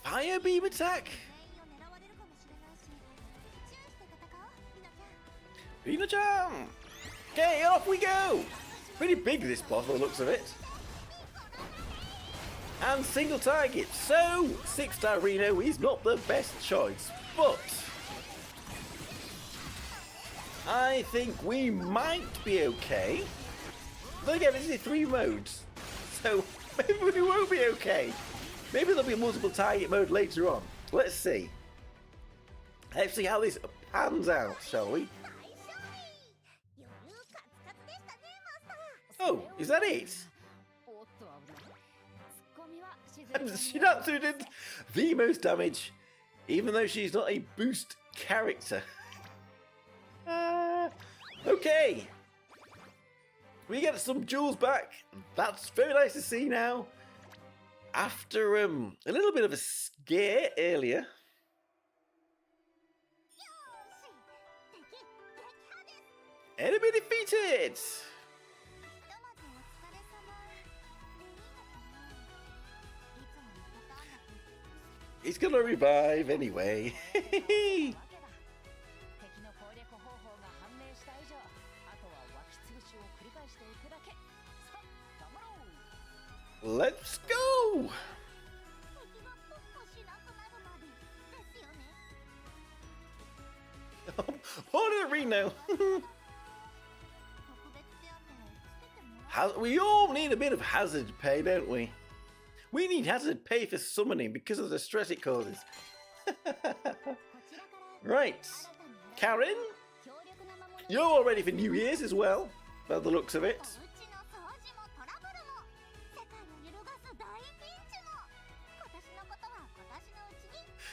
Fire beam attack. Rina-chan. Okay, off we go. Pretty big this boss by the looks of it. And single target. So 6-star Reno is not the best choice, but I think we might be okay. Then again, this is 3 modes, so maybe we won't be okay. Maybe there'll be a multiple target mode later on. Let's see. Let's see how this pans out, shall we? Oh, is that it? Shinatsu did the most damage, even though she's not a boost character. Okay. We get some jewels back. That's very nice to see now. After a little bit of a scare earlier. Enemy defeated. He's gonna revive anyway. Let's go! Order Reno. We all need a bit of hazard pay, don't we? We need hazard pay for summoning because of the stress it causes. Right, Karen, you're all ready for New Year's as well, by the looks of it.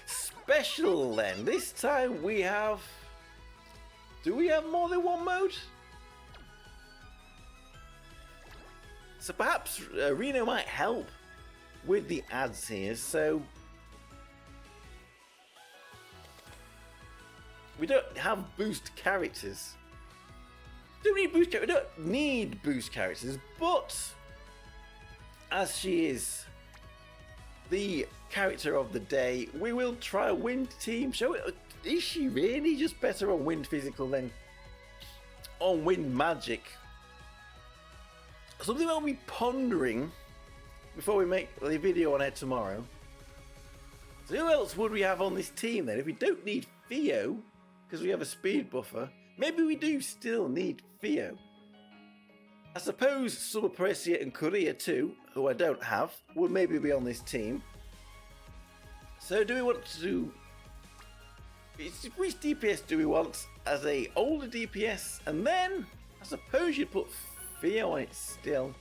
Special then. This time we have. Do we have more than one mode? So perhaps Reno might help with the ads here. So we don't have boost characters. Do we need boost characters? We don't need boost characters, but as she is the character of the day, we will try a wind team. Show it. Is she really just better on wind physical than on wind magic? Something I'll be pondering before we make the video on it tomorrow. So who else would we have on this team then? If we don't need Theo, because we have a speed buffer, maybe we do still need Theo. I suppose Summer Parecia and Korea too, who I don't have, would maybe be on this team. So do we want to... Which DPS do we want as a older DPS? And then, I suppose you'd put Theo on it still.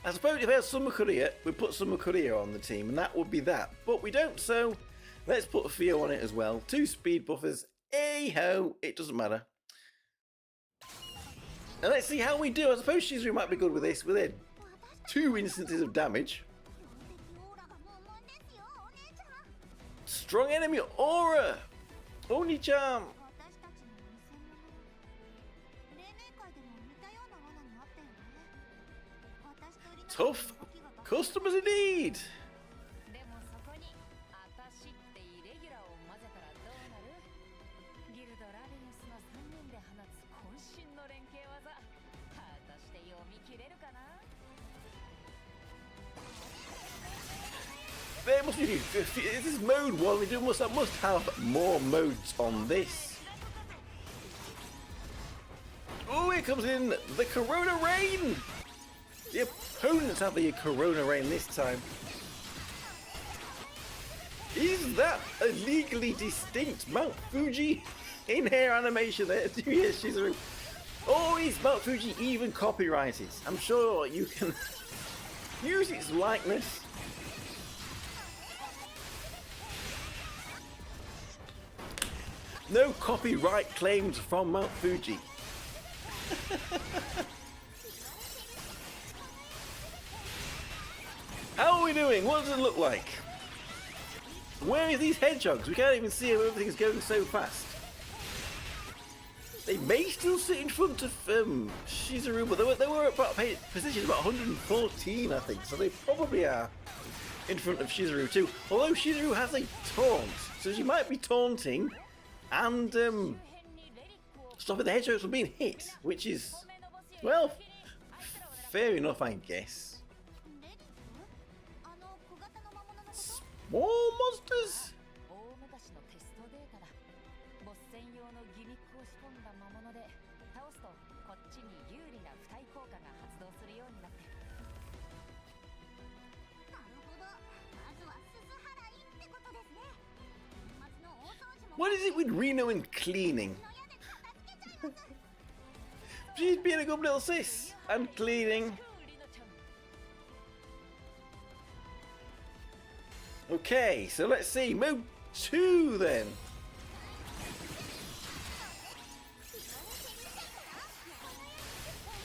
I suppose if I had Summer Korea, we'd put Summer Korea on the team, and that would be that. But we don't, so let's put Theo on it as well. 2 speed buffers. Hey-ho, it doesn't matter. And let's see how we do. I suppose Shizuru might be good with this. With 2 instances of damage. Strong enemy aura. Oni-chan. Tough customers indeed. There must be, this is mode 1, we must have more modes on this. Oh, here comes in the Corona Rain! The opponents have the Corona Rain this time. Is that a legally distinct Mount Fuji in-hair animation there? Years Shizuru. Oh, is Mount Fuji even copyrighted? I'm sure you can use its likeness. No copyright claims from Mount Fuji. we doing? What does it look like? Where are these hedgehogs? We can't even see how everything's going so fast. They may still sit in front of Shizuru, but they were about position about 114, I think. So they probably are in front of Shizuru too. Although Shizuru has a taunt, so she might be taunting and stopping the hedgehogs from being hit, which is, well, fair enough, I guess. More monsters? What is it with Reno and cleaning? She's being a good little sis and cleaning. Okay, so let's see. Mode 2 then.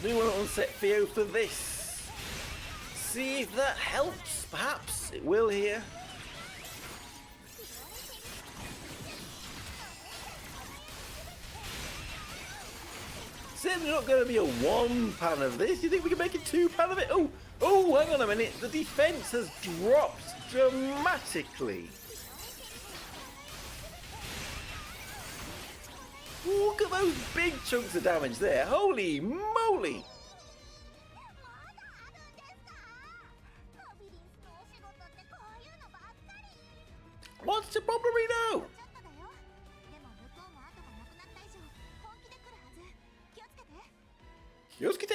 Do you want to unset Theo for this? See if that helps. Perhaps it will here. Certainly not going to be a 1-pan of this. You think we can make a 2-pan of it? Oh, hang on a minute. The defense has dropped dramatically. Look at those big chunks of damage there. Holy moly. What's the problem, Reno? Yosuke?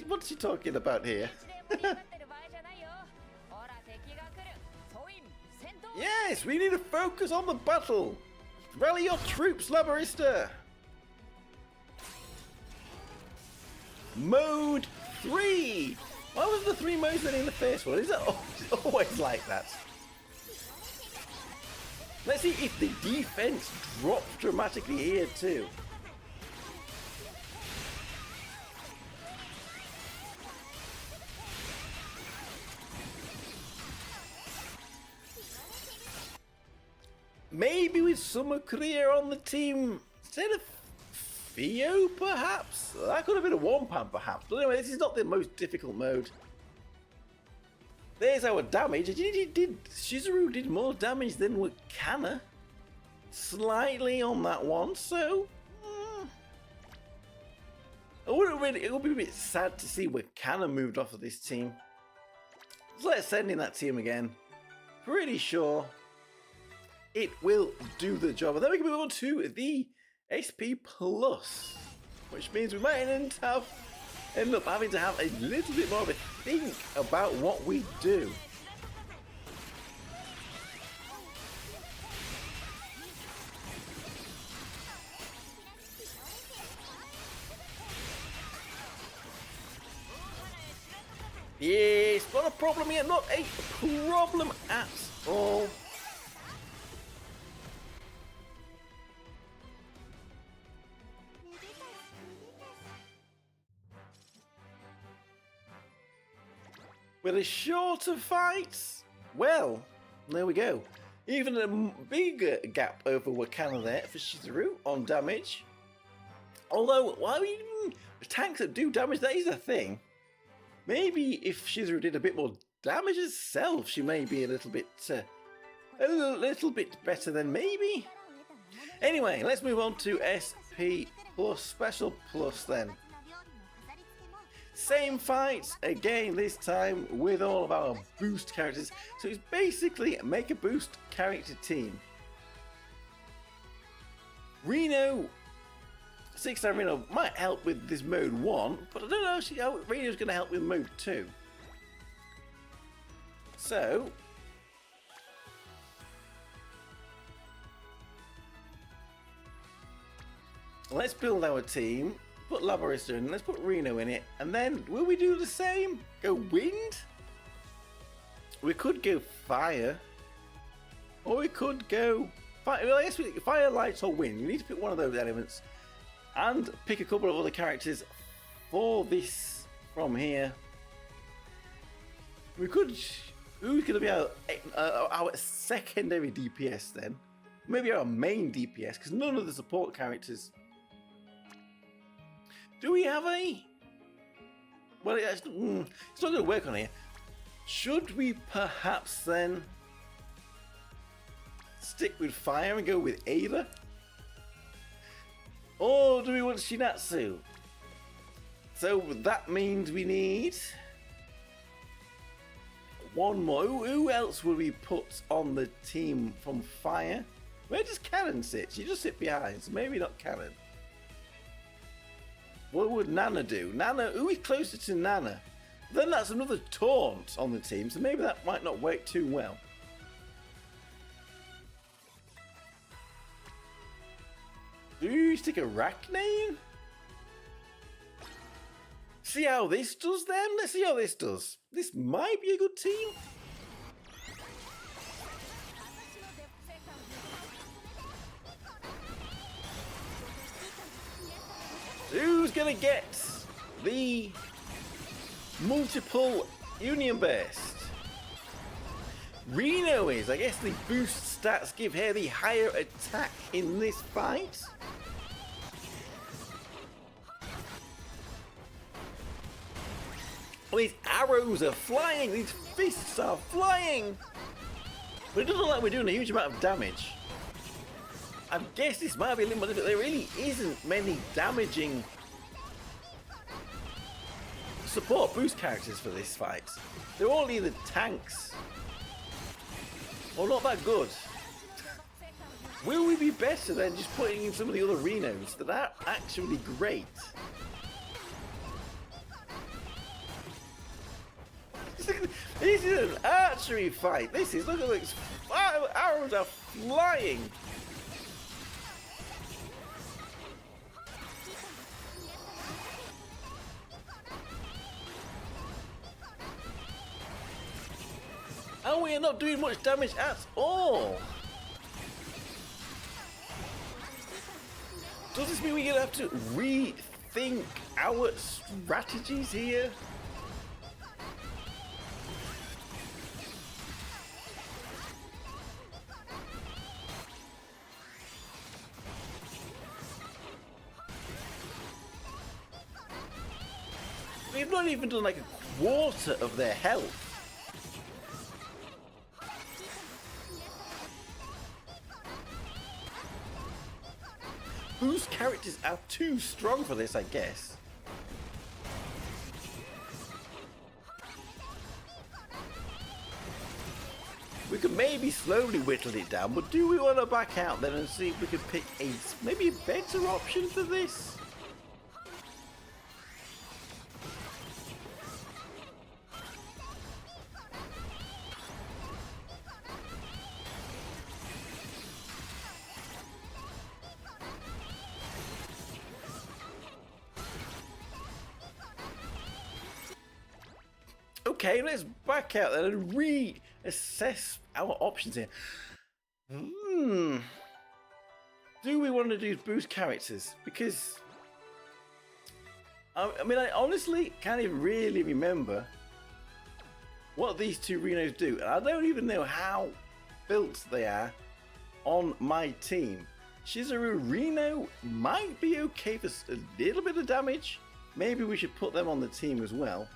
What's she talking about here? Yes, we need to focus on the battle. Rally your troops, La Barista. Mode 3. Why was the 3 modes then in the first one? Is it always like that? Let's see if the defense drops dramatically here too. Maybe with Summer Korea on the team instead of Theo, perhaps? That could have been a 1-pan, perhaps. But anyway, this is not the most difficult mode. There's our damage. Shizuru did more damage than Wakana. Slightly on that one, so... it would be a bit sad to see Wakana moved off of this team. So let's send in that team again. Pretty sure it will do the job. And then we can move on to the SP Plus, which means we might end up having to have a little bit more of a think about what we do. Yes, not a problem here, not a problem at all. With a shorter fight? Well, there we go. Even a bigger gap over Wakana there for Shizuru on damage. Although, why are even tanks that do damage? That is a thing. Maybe if Shizuru did a bit more damage herself, she may be a little bit better than maybe. Anyway, let's move on to SP Plus, Special Plus then. Same fight again, this time with all of our boost characters. So it's basically make a boost character team. Reno, 6-star Reno might help with this mode 1, but I don't know how Reno's going to help with mode 2. So Let's build our team. Put Labarista in. Let's put Reno in it. And then, will we do the same? Go wind? We could go fire. Or we could go fire. Well, I guess fire, lights, or wind. You need to pick one of those elements. And pick a couple of other characters for this from here. We could... Who's going to be our secondary DPS then? Maybe our main DPS, because none of the support characters... Do we have a... Well, it's not going to work on here. Should we perhaps then stick with fire and go with Ada? Or do we want Shinatsu? So that means we need one more. Who else would we put on the team from fire? Where does Cannon sit? She just sit behind, so maybe not Cannon. What would Nana do? Nana, who is closer to Nana? Then that's another taunt on the team, so maybe that might not work too well. Do you stick a Arachne? See how this does then? Let's see how this does. This might be a good team. Who's gonna get the multiple union burst? Reno is. I guess the boost stats give her the higher attack in this fight. Well, these arrows are flying, these fists are flying. But it doesn't look like we're doing a huge amount of damage. I guess this might be a little bit, but there really isn't many damaging support boost characters for this fight. They're all either tanks or not that good. Will we be better than just putting in some of the other Renos that are actually great? This is an archery fight. This is, look at these arrows are flying. And we are not doing much damage at all. Does this mean we're going to have to rethink our strategies here? We've not even done like a quarter of their health. Boost characters are too strong for this, I guess. We could maybe slowly whittle it down, but do we want to back out then and see if we could pick maybe a better option for this? Okay, let's back out then and reassess our options here. Do we want to do boost characters? Because I mean, I honestly can't even really remember what these two Renos do, and I don't even know how built they are on my team. Shizuru Reno might be okay for a little bit of damage. Maybe we should put them on the team as well.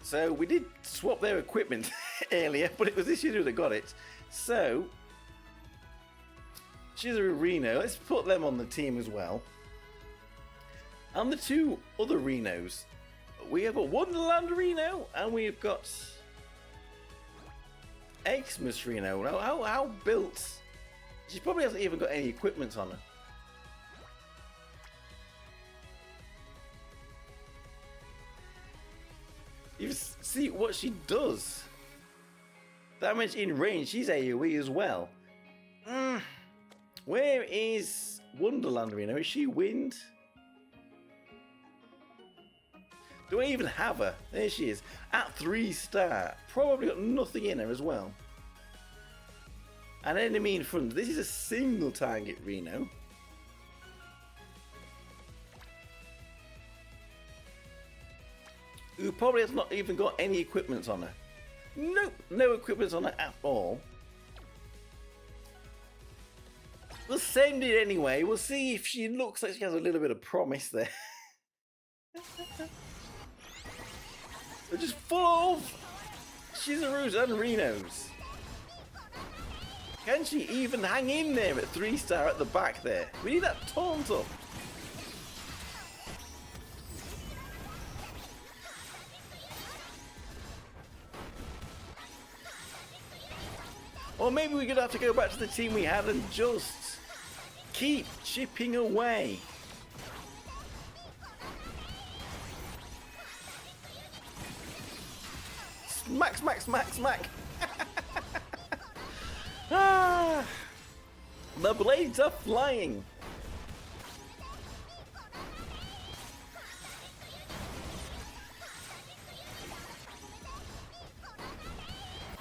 So we did swap their equipment earlier, but it was this Shizuru that got it. So Shizuru Reno, let's put them on the team as well. And the two other Renos, we have a Wonderland Reno and we've got Xmas Reno. Now, how built? She probably hasn't even got any equipment on her. You see what she does. Damage in range. She's AoE as well. Where is Wonderland Reno? Is she wind? Do I even have her? There she is. At 3-star. Probably got nothing in her as well. An enemy in front. This is a single target Reno. Who probably has not even got any equipment on her. Nope, no equipment on her at all. We'll send it anyway. We'll see if she looks like she has a little bit of promise there. They're just full of Shizurus and Renos. Can she even hang in there at 3-star at the back there? We need that taunt up. Or maybe we're going to have to go back to the team we had and just keep chipping away. Smack, smack, smack, smack. Ah, the blades are flying.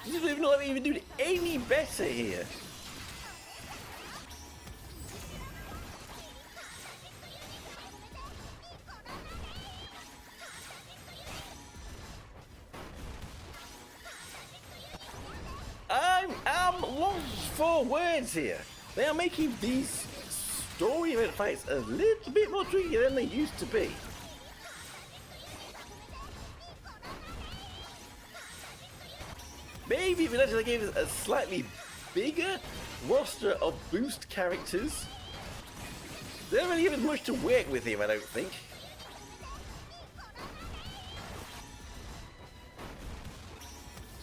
You don't even know if we even do any better here. I'm lost for words here. They are making these story event fights a little bit more tricky than they used to be. Maybe if they gave us a slightly bigger roster of boost characters. They don't really give us much to work with here, I don't think.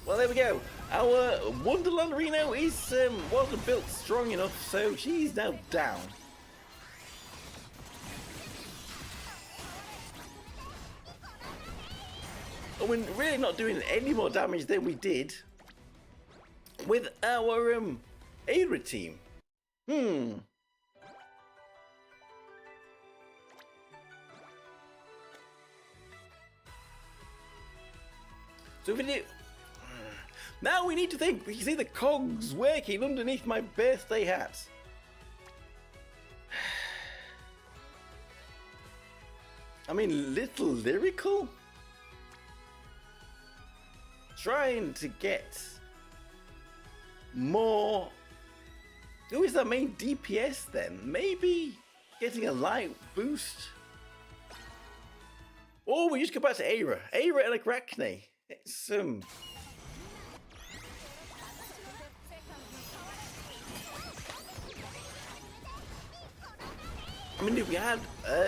Well, there we go. Our Wonderland Reno is wasn't built strong enough, so she's now down. And we're really not doing any more damage than we did with our Aira team. So if we do... Now we need to think. You see the cogs working underneath my birthday hat. I mean, little lyrical? Trying to get more... Who is our main DPS then? Maybe getting a light boost? Or we just go back to Aira. Aira and Arachne. It's I mean, if we had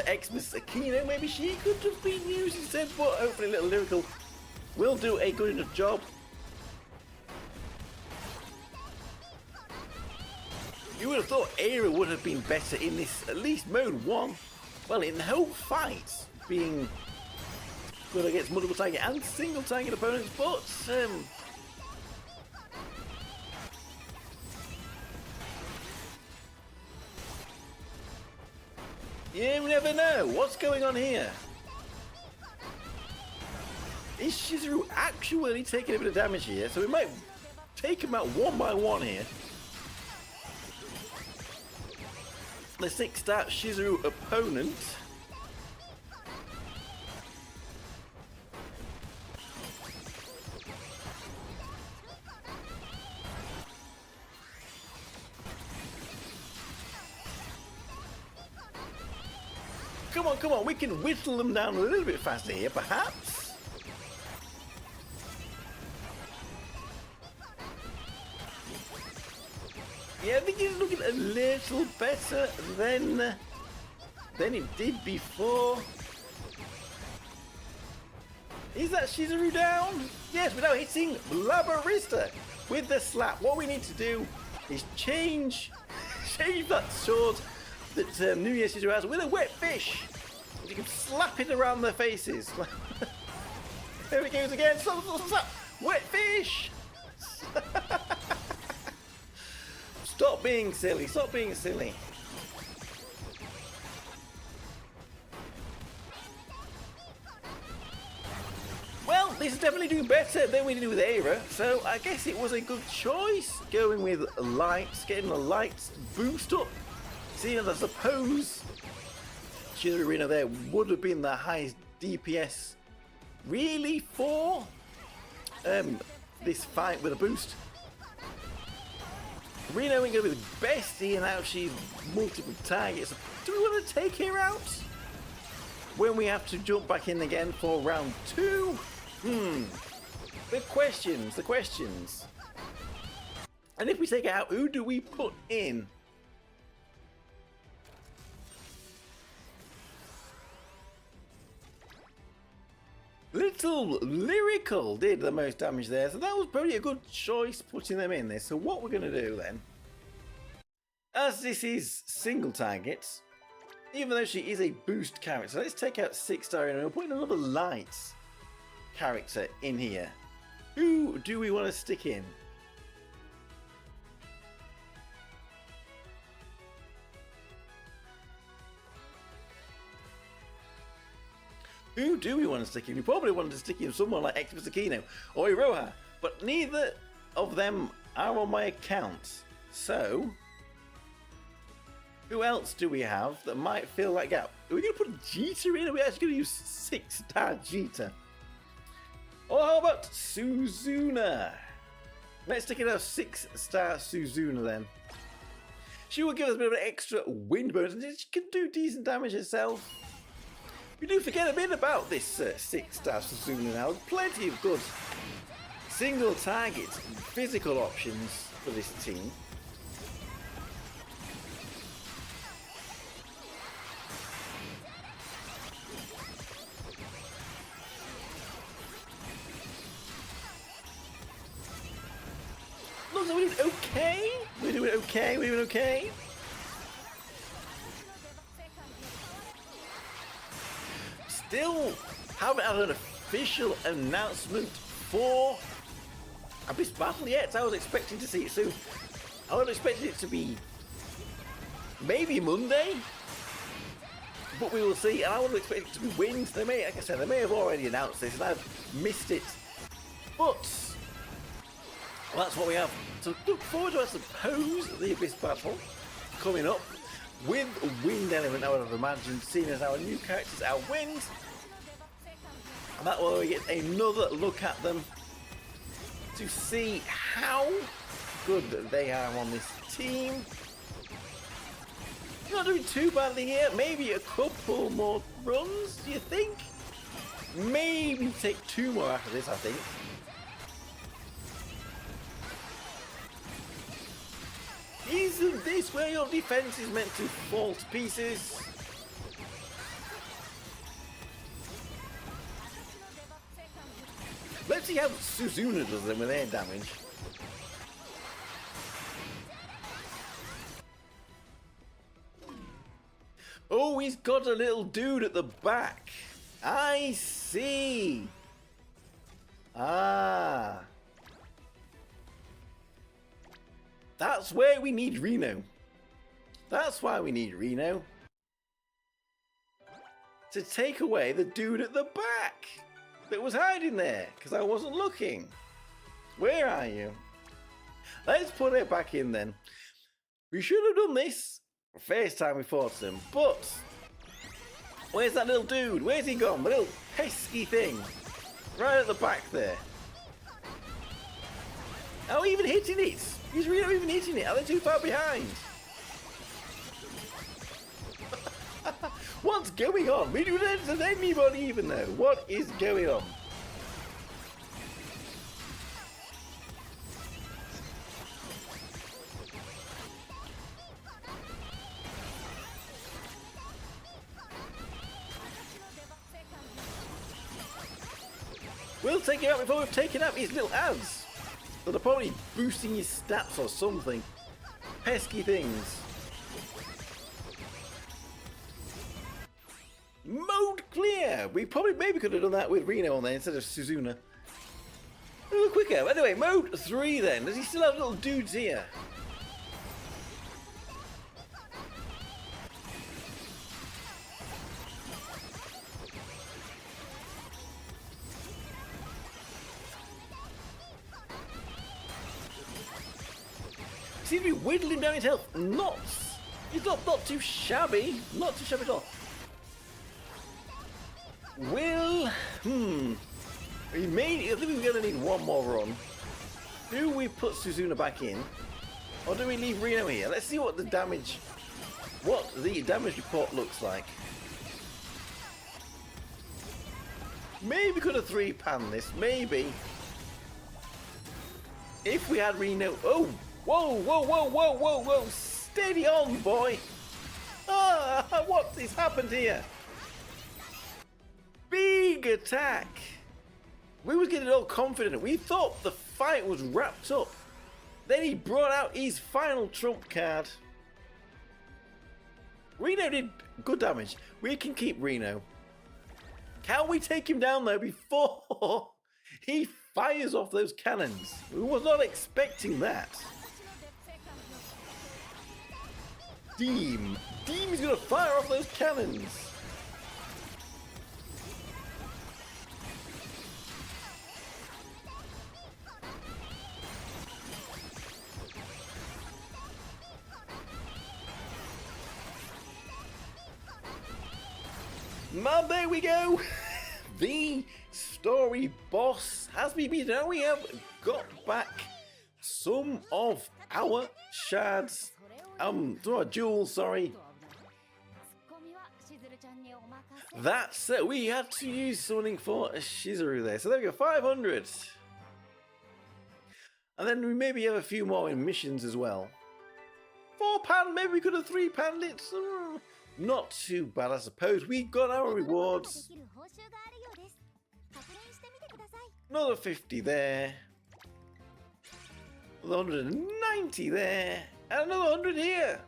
Xmas Aquino, maybe she could have been used instead, but hopefully Little Lyrical will do a good enough job. You would have thought Aira would have been better in this, at least mode 1. Well, in the whole fight, being good against multiple target and single target opponents, but you never know. What's going on here? Is Shizuru actually taking a bit of damage here? So we might take him out one by one here. The 6-star Shizuru opponent. Come on, we can whittle them down a little bit faster here, perhaps? Yeah, I think it's looking a little better than it did before. Is that Shizuru down? Yes, we're now hitting Labarista with the slap. What we need to do is change that sword that New Year Shizuru has with a wet fish. You can slap it around their faces. There it goes again. Stop. Wet fish. Stop being silly. Stop being silly. Well, this is definitely doing better than we did with Era, so I guess it was a good choice going with lights, getting the lights boost up. Seeing as I suppose Shizuru there would have been the highest DPS really for this fight with a boost. Reno ain't going to be the best here now. She's multiple targets. Do we want to take her out when we have to jump back in again for round 2? The questions. And if we take it out, who do we put in? Little Lyrical did the most damage there, so that was probably a good choice putting them in there. So what we're going to do then, as this is single targets, even though she is a boost character, let's take out 6-star and we'll put in another lights character in here. Who do we want to stick in? Who do we want to stick in? We probably wanted to stick in someone like Exodus Aquino or Iroha, but neither of them are on my account. So, who else do we have that might fill that gap? Are we going to put Jita in? Are we actually going to use 6-star Jita? Or how about Suzuna? Let's stick in our 6-star Suzuna then. She will give us a bit of an extra wind bonus, and she can do decent damage herself. We do forget a bit about this 6-star Suzuna now. Plenty of good single target physical options for this team. Looks like we're doing okay. We're doing okay. Still haven't had an official announcement for Abyss Battle yet. I was expecting to see it soon. I was expecting it to be maybe Monday, but we will see. And I would expect it to be wins. They may, like I said, they may have already announced this, and I've missed it. But well, that's what we have. So look forward to, I suppose, the Abyss Battle coming up with a wind element, I would have imagined, seeing as our new characters are wind. And that way we get another look at them to see how good they are on this team. Not doing too badly here. Maybe a couple more runs, do you think? Maybe take 2 more after this, I think. Isn't this where your defense is meant to fall to pieces? Let's see how Suzuna does them with air damage. Oh, he's got a little dude at the back. I see. Ah. That's where we need Reno. That's why we need Reno. To take away the dude at the back that was hiding there because I wasn't looking. Where are you? Let's put it back in then. We should have done this first time we fought them, but where's that little dude? Where's he gone? The little pesky thing. Right at the back there. Oh, even hitting it. He's really even hitting it. Are they too far behind? What's going on? We do that to anybody even know. What is going on? We'll take it out before we've taken out his little ads. So they're probably boosting his stats or something. Pesky things. Mode clear! We probably maybe could have done that with Reno on there instead of Suzuna. little quicker. Anyway, mode 3 then. Does he still have little dudes here? Seems to be whittling down his health. He's not too shabby. Not too shabby at all. Will, I think we're going to need one more run. Do we put Suzuna back in? Or do we leave Reno here? Let's see what the damage report looks like. Maybe we could have 3-pan this. Maybe. If we had Reno. Oh! Whoa! Steady on, boy! Ah! What has happened here? Big attack! We was getting all confident. We thought the fight was wrapped up. Then he brought out his final trump card. Reno did good damage. We can keep Reno. Can we take him down though before he fires off those cannons? We was not expecting that. Deem is gonna fire off those cannons. Man, there we go. The story boss has been beaten. Now we have got back some of our shards. Jewels, sorry. That's it. We had to use something for Shizuru there. So there we go, 500. And then we maybe have a few more in missions as well. 4-pan, maybe we could have 3-panned it. Not too bad, I suppose. We got our rewards. Another 50 there. Another 190 there. And another 100 here.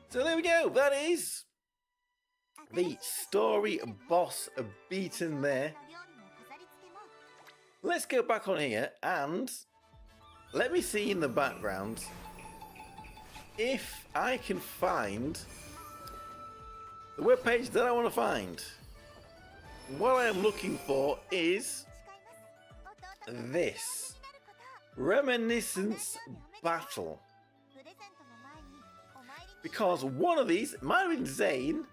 So there we go. That is the story boss beaten there. Let's go back on here and let me see in the background if I can find the webpage that I want to find. What I am looking for is this. Reminiscence Battle. Because one of these, might have been Zane,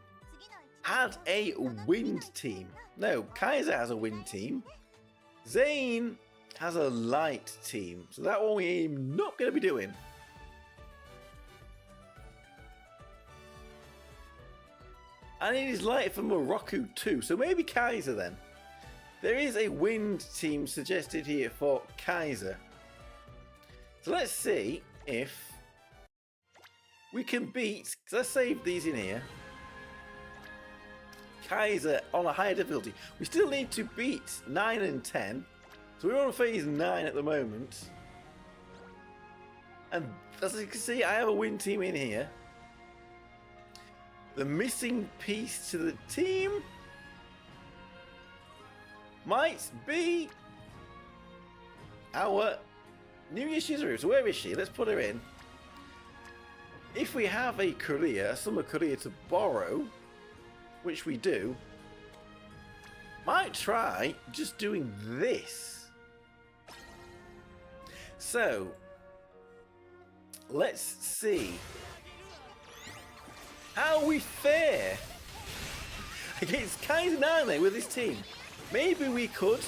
had a wind team. No, Kaiser has a wind team. Zane has a light team. So that one we're not going to be doing. And it is light for Morocco too. So maybe Kaiser then. There is a wind team suggested here for Kaiser. So let's see if we can beat, let's save these in here, Kaiser on a higher difficulty. We still need to beat 9 and 10. So we're on phase 9 at the moment. And as you can see, I have a win team in here. The missing piece to the team might be our New Year Shizuru. So where is she? Let's put her in. If we have a career, a summer career to borrow, which we do, might try just doing this. So let's see how we fare against Kaiser Nane with this team. Maybe we could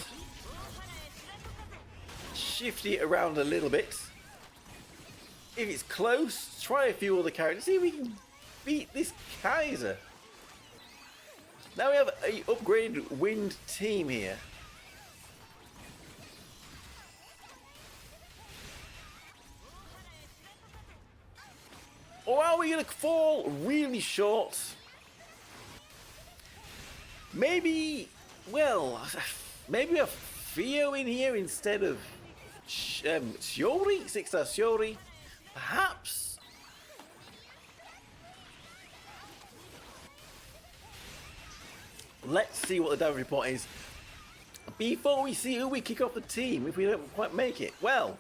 shift it around a little bit. If it's close, try a few other characters. See if we can beat this Kaiser. Now we have an upgraded wind team here. Or are we going to fall really short? Maybe, well, maybe we have Theo in here instead of Shiori, 6-star Shiori. Perhaps. Let's see what the damage report is before we see who we kick off the team if we don't quite make it. Well,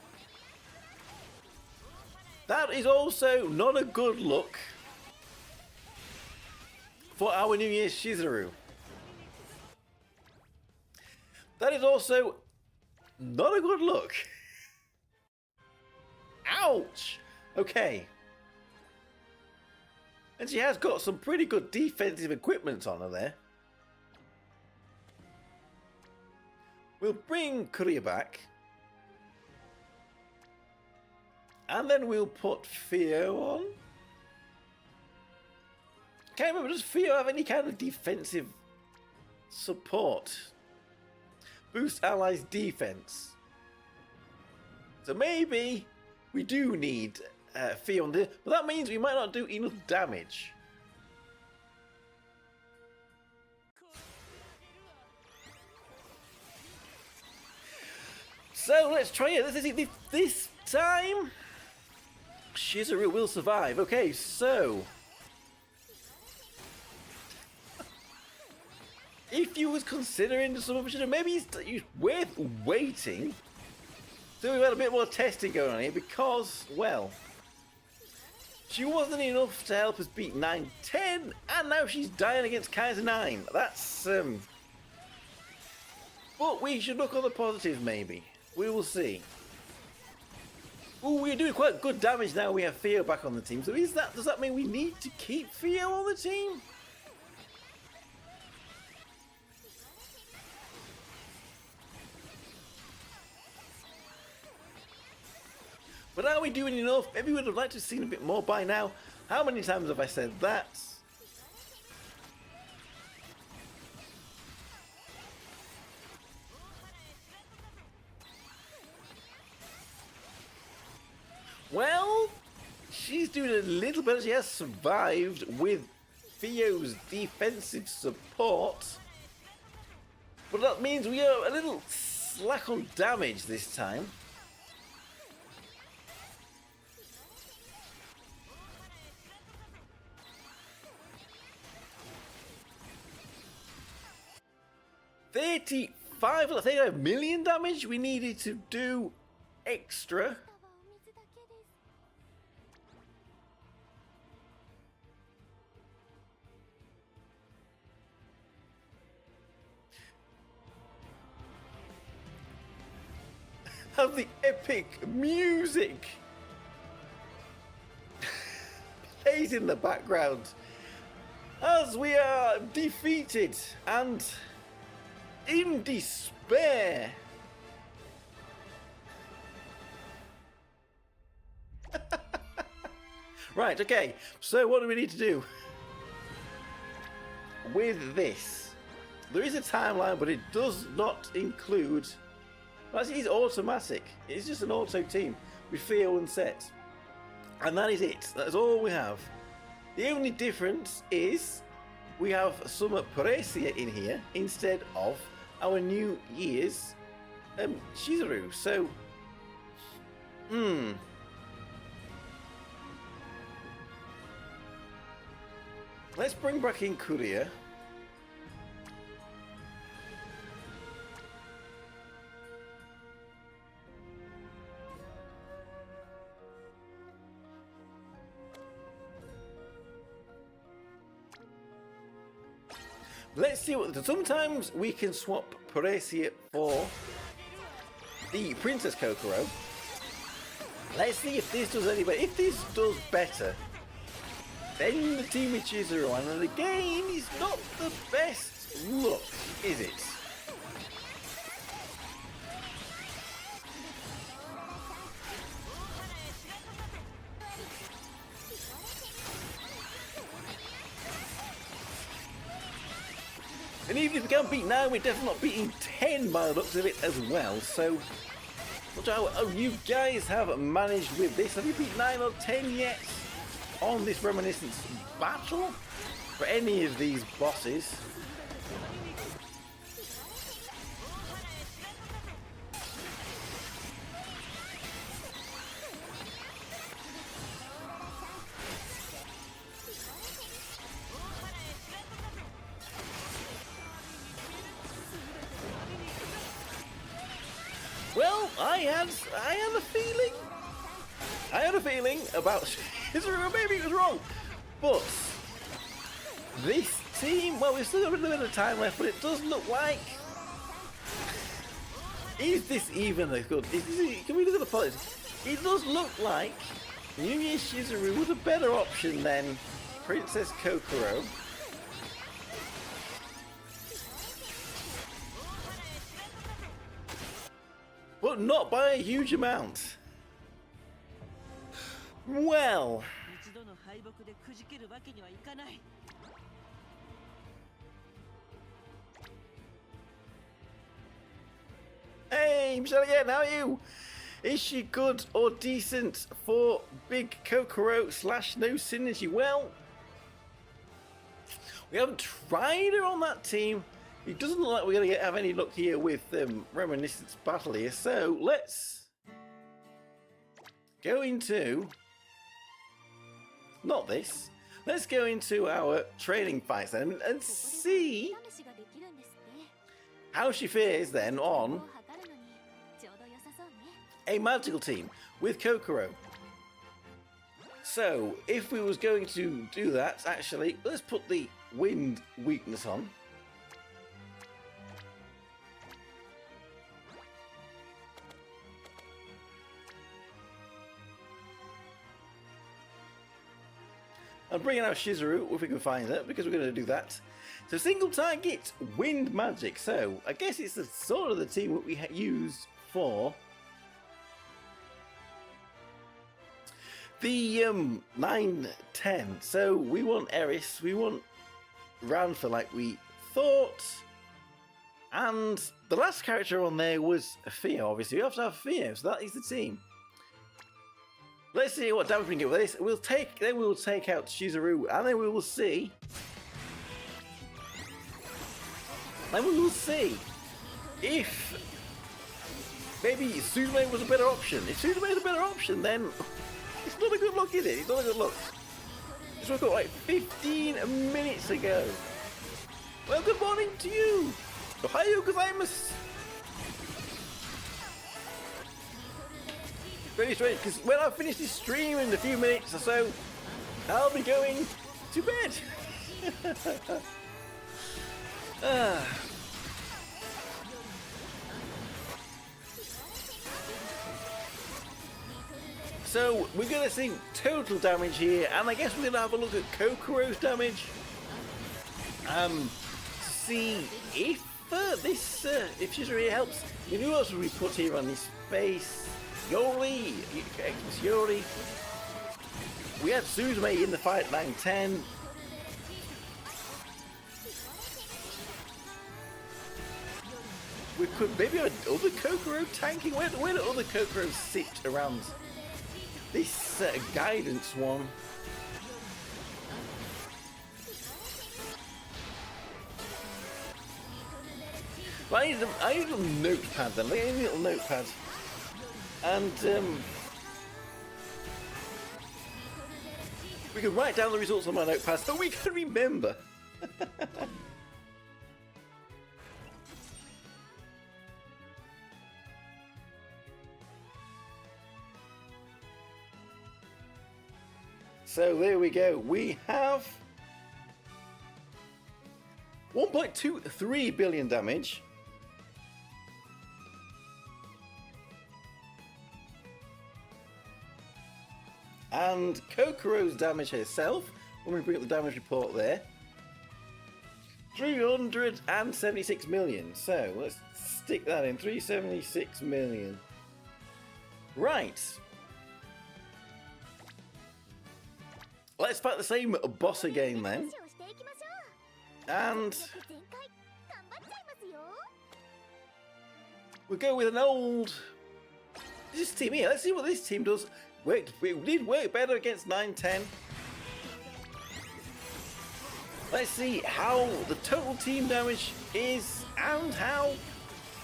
that is also not a good look for our new Year's Shizuru. That is also not a good look. Ouch! Okay. And she has got some pretty good defensive equipment on her there. We'll bring Korea back. And then we'll put Theo on. Can't remember, does Theo have any kind of defensive support? Boost allies' defense. So maybe we do need Theo on there, but that means we might not do enough damage. So let's try it. Let's see this time Shizuru will survive. Okay, so if you was considering some option, maybe it's worth waiting so we've had a bit more testing going on here, because, well, she wasn't enough to help us beat 9-10, and now she's dying against Kaiser 9. That's but we should look on the positives, maybe. We will see. Oh, we're doing quite good damage now. We have Theo back on the team. So does that mean we need to keep Theo on the team? But are we doing enough? Maybe we would have liked to have seen a bit more by now. How many times have I said that? Well, she's doing a little better. She has survived with Theo's defensive support. But that means we are a little slack on damage this time. I think 35 million damage we needed to do extra. Have the epic music plays in the background as we are defeated and in despair. Right, okay, so what do we need to do with this? There is a timeline, but it does not include. Actually, it's automatic. It's just an auto team with Theo and Set. And that is it. That's all we have. The only difference is we have some Paresia in here instead of our New Year's Shizuru. So, let's bring back in Korea. Let's see what. Sometimes we can swap Paresia for the Princess Kokoro. Let's see if this does any better. If this does better, then the team is Shizuru, and again, it's not the best look, is it? And even if we can't beat 9, we're definitely not beating 10 by the looks of it as well. So, watch how you guys have managed with this. Have you beat 9 or 10 yet on this Reminiscence battle for any of these bosses? Well, I had a feeling. I had a feeling about Shizuru. Maybe it was wrong, but this team. Well, we've still got a little bit of time left, but it does look like. Is this even a good? Can we look at the politics? It does look like New Year Shizuru was a better option than Princess Kokoro. But not by a huge amount. Well. Hey, Michelle again, how are you? Is she good or decent for Big Kokoro / no synergy? Well, we haven't tried her on that team. It doesn't look like we're going to have any luck here with Reminiscence Battle here. So let's go into, not this, let's go into our training fights then and see how she fares then on a magical team with Kokoro. So if we was going to do that, actually, let's put the wind weakness on. I'm bringing out Shizuru if we can find it, because we're going to do that. So single target, wind magic. So I guess it's the sort of the team that we used for the 9-10. So we want Eris, we want Ranfa like we thought. And the last character on there was Fia, obviously. We have to have Fia, so that is the team. Let's see what damage we can get with this. Then we'll take out Shizuru, and then we will see. Then we will see if maybe Suzume was a better option. If Suzume is a better option, then it's not a good look, is it? It's not a good look. This was like 15 minutes ago. Well, good morning to you. Ohayou gozaimasu. Very strange, because when I finish this stream in a few minutes or so, I'll be going to bed. So we're going to see total damage here, and I guess we're going to have a look at Kokoro's damage. To see if if Shizuru helps. Who else would we put here on this base? Yori, Yori. We had Suzume in the fight 9-10. We could maybe have other Kokoro tanking. Where do other Kokoros sit around this guidance one? But I need a little notepad then. I need a little notepad. And we can write down the results on my notepad so we can remember. So there we go. We have 1.23 billion damage. And Kokoro's damage herself, when we bring up the damage report there, 376 million. So let's stick that in, 376 million. Right. Let's fight the same boss again then. And we'll go with an old... This team here, let's see what this team does. It did work better against 9-10. Let's see how the total team damage is and how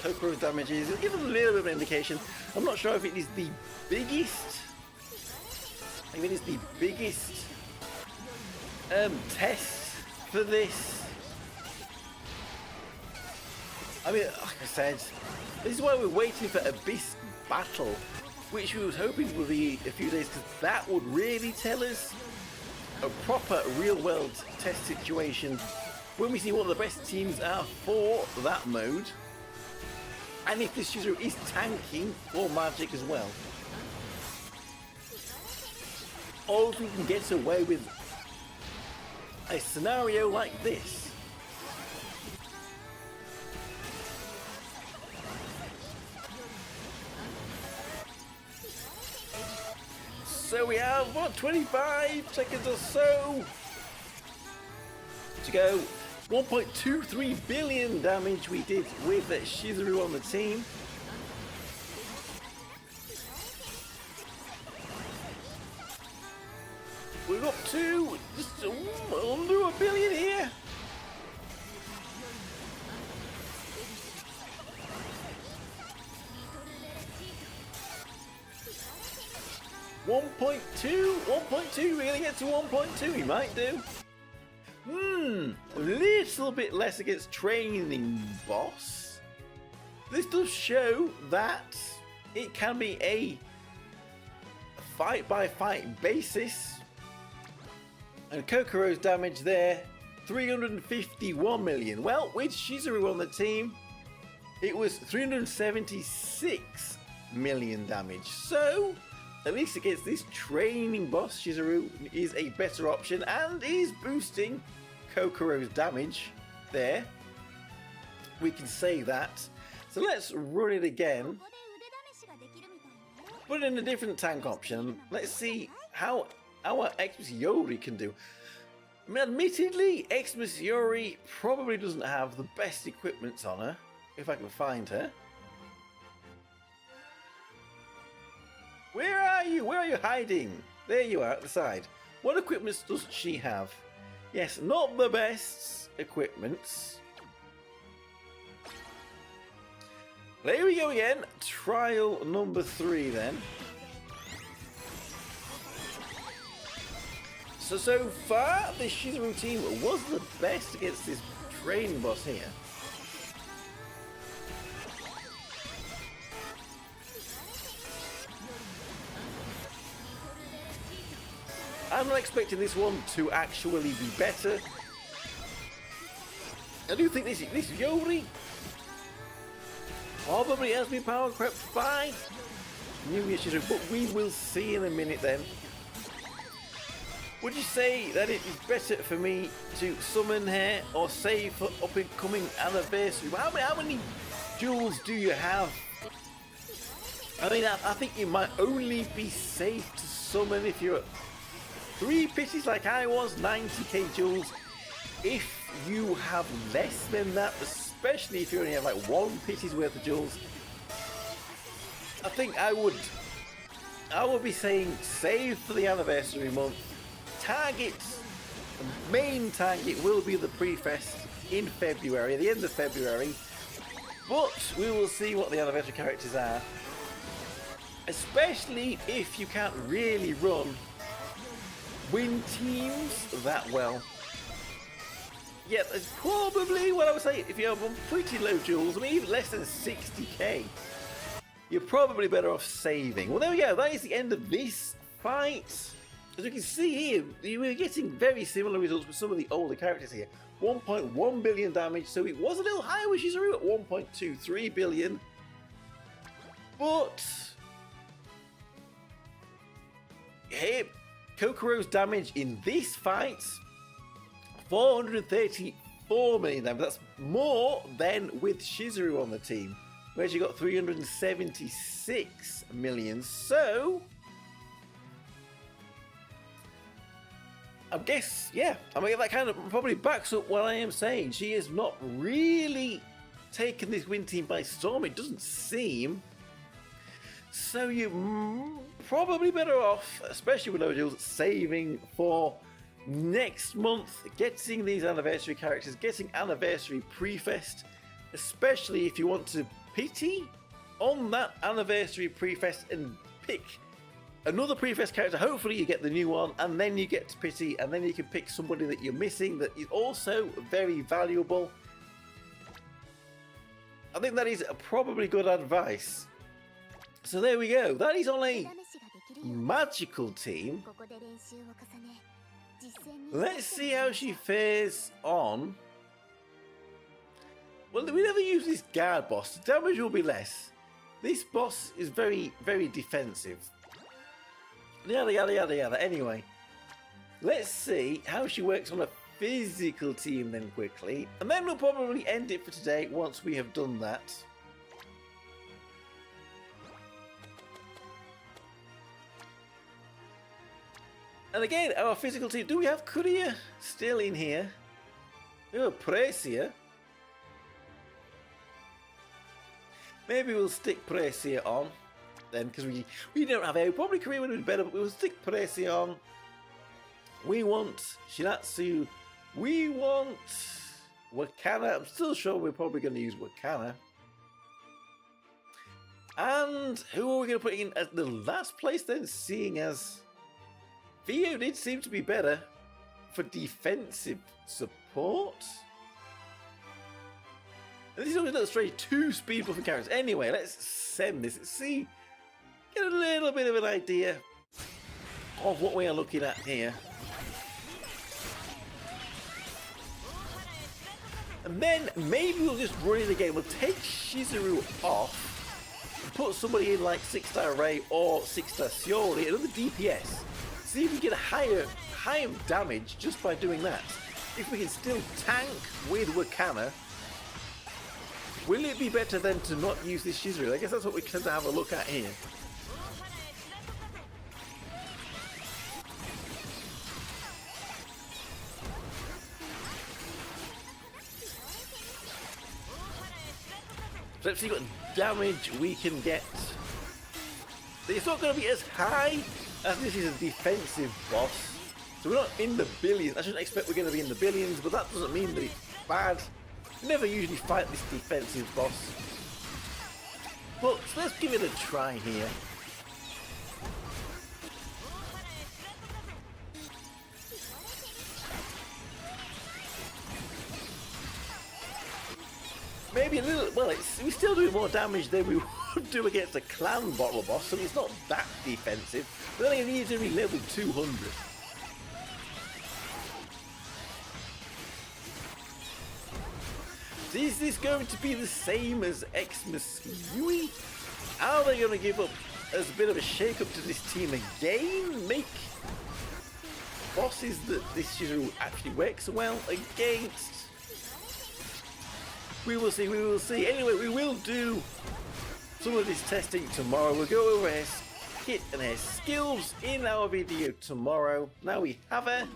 Kokoro's damage is. It'll give us a little bit of an indication. I'm not sure if it is the biggest. I mean, it's the biggest test for this. I mean, like I said, This is why we're waiting for Abyss Battle, which we was hoping would be a few days, because that would really tell us a proper real-world test situation when we see what the best teams are for that mode, and if this Shizuru is tanking for magic as well. Or if we can get away with a scenario like this. So we have, what, 25 seconds or so to go. 1.23 billion damage we did with Shizuru on the team. We're up to just under a billion here. $1.2, we're gonna get to 1.2, we might do. A little bit less against Training Boss. This does show that it can be a fight-by-fight basis. And Kokoro's damage there, 351 million. Well, with Shizuru on the team, it was 376 million damage. So, at least against this Training Boss, Shizuru is a better option and is boosting Kokoro's damage there. We can say that. So let's run it again. Put in a different tank option. Let's see how our Xmas Yori can do. Admittedly, Xmas Yori probably doesn't have the best equipment on her, if I can find her. Where are you? Where are you hiding? There you are at the side. What equipment does she have? Yes, not the best equipment. There we go again. Trial number 3 then. So far, the Shizuru team was the best against this Training Boss here. I'm not expecting this one to actually be better. I do think this Yori probably has been power crept by New Year Shizuru, but we will see in a minute then. Would you say that it is better for me to summon her or save for up and coming anniversary? How many jewels do you have? I mean, I think you might only be safe to summon if you're at 3 pities like I was, 90k jewels. If you have less than that, especially if you only have like 1 pity's worth of jewels, I think I would be saying save for the anniversary month. Targets, the main target will be the pre-fest in February, the end of February, but we will see what the anniversary characters are, especially if you can't really run win teams that well. Yeah, that's probably what I would say. If you have pretty low jewels, I mean even less than 60k, you're probably better off saving. Well, there we go, that is the end of this fight. As you can see here, we're getting very similar results with some of the older characters here. 1.1 billion damage, so it was a little higher with Shizuru at 1.23 billion. But here, Kokoro's damage in this fight, 434 million damage. That's more than with Shizuru on the team, where she got 376 million. So I guess, yeah, I mean, that kind of probably backs up what I am saying. She has not really taken this win team by storm, it doesn't seem. So you're probably better off, especially with those deals, saving for next month, getting these anniversary characters, getting anniversary pre-fest, especially if you want to pity on that anniversary pre-fest and pick another pre-fest character. Hopefully you get the new one, and then you get to pity, and then you can pick somebody that you're missing that is also very valuable. I think that is probably good advice. So there we go. That is on a magical team. Let's see how she fares on. Well, we never use this guard boss. The damage will be less. This boss is very, very defensive. Yada, yada, yada, yada. Anyway, let's see how she works on a physical team then quickly. And then we'll probably end it for today once we have done that. And again, our physical team. Do we have Courier still in here? Oh, Precia. Maybe we'll stick Precia on then, because we don't have a probably Korea would have been better, but we'll stick Precia on. We want Shinatsu. We want Wakana. I'm still sure we're probably going to use Wakana. And who are we going to put in at the last place then, seeing as Vio did seem to be better for defensive support? And this is always a little strange, 2 speed buffing characters. Anyway, let's send this. Let's see, get a little bit of an idea of what we are looking at here. And then maybe we'll just run it again. We'll take Shizuru off and put somebody in like 6-star Ray or 6-star Shiori, another DPS. See if we get higher damage just by doing that. If we can still tank with Wakana, will it be better than to not use this Shizuru? I guess that's what we tend to have a look at here. So let's see what damage we can get. It's not going to be as high as this is a defensive boss. So we're not in the billions. I shouldn't expect we're going to be in the billions, but that doesn't mean that it's bad. Never usually fight this defensive boss. But let's give it a try here. Maybe a little, well, we still do more damage than we would do against a clan bottle boss, so it's not that defensive. But then it needs to be level 200. Is this going to be the same as Xmas Yui? Are they going to give up as a bit of a shake-up to this team again? Make bosses that this Shizuru actually works well against? We will see, we will see. Anyway, we will do some of this testing tomorrow. We'll go over her kit and her skills in our video tomorrow. Now we have her.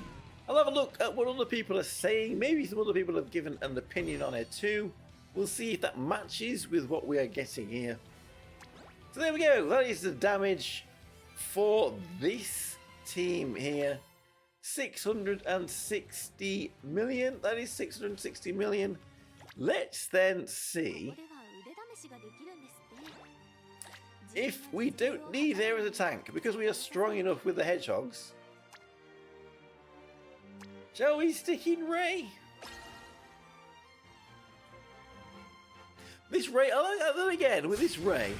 I'll have a look at what other people are saying. Maybe some other people have given an opinion on her too. We'll see if that matches with what we are getting here. So there we go. That is the damage for this team here. 660 million. That is 660 million. Let's then see if we don't need her as a tank because we are strong enough with the hedgehogs. Shall we stick in Ray? This Ray, I like that again with this Ray.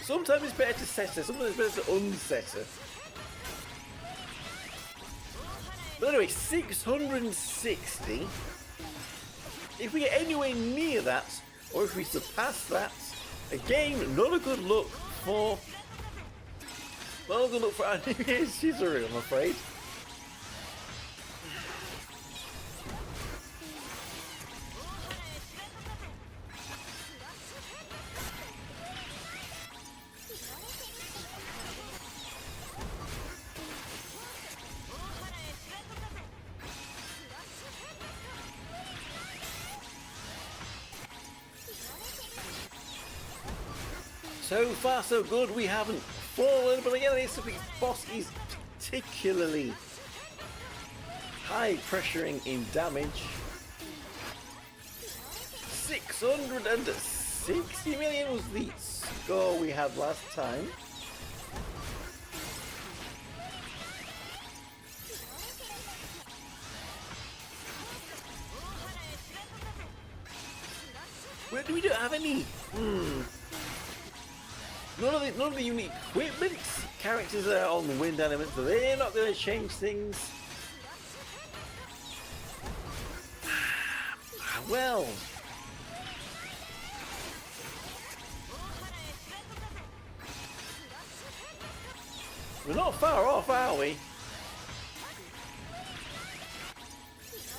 Sometimes it's better to set her, sometimes it's better to unset her. But anyway, 660. If we get anywhere near that, or if we surpass that, again, not a good look for our New Year's Shizuru, I'm afraid. So far so good, we haven't fallen, but again this boss is particularly high pressuring in damage. 660 million was the score we had last time. Well, we don't have any. None of the unique equipment. Characters are on the wind element, so they're not going to change things. Well. We're not far off, are we?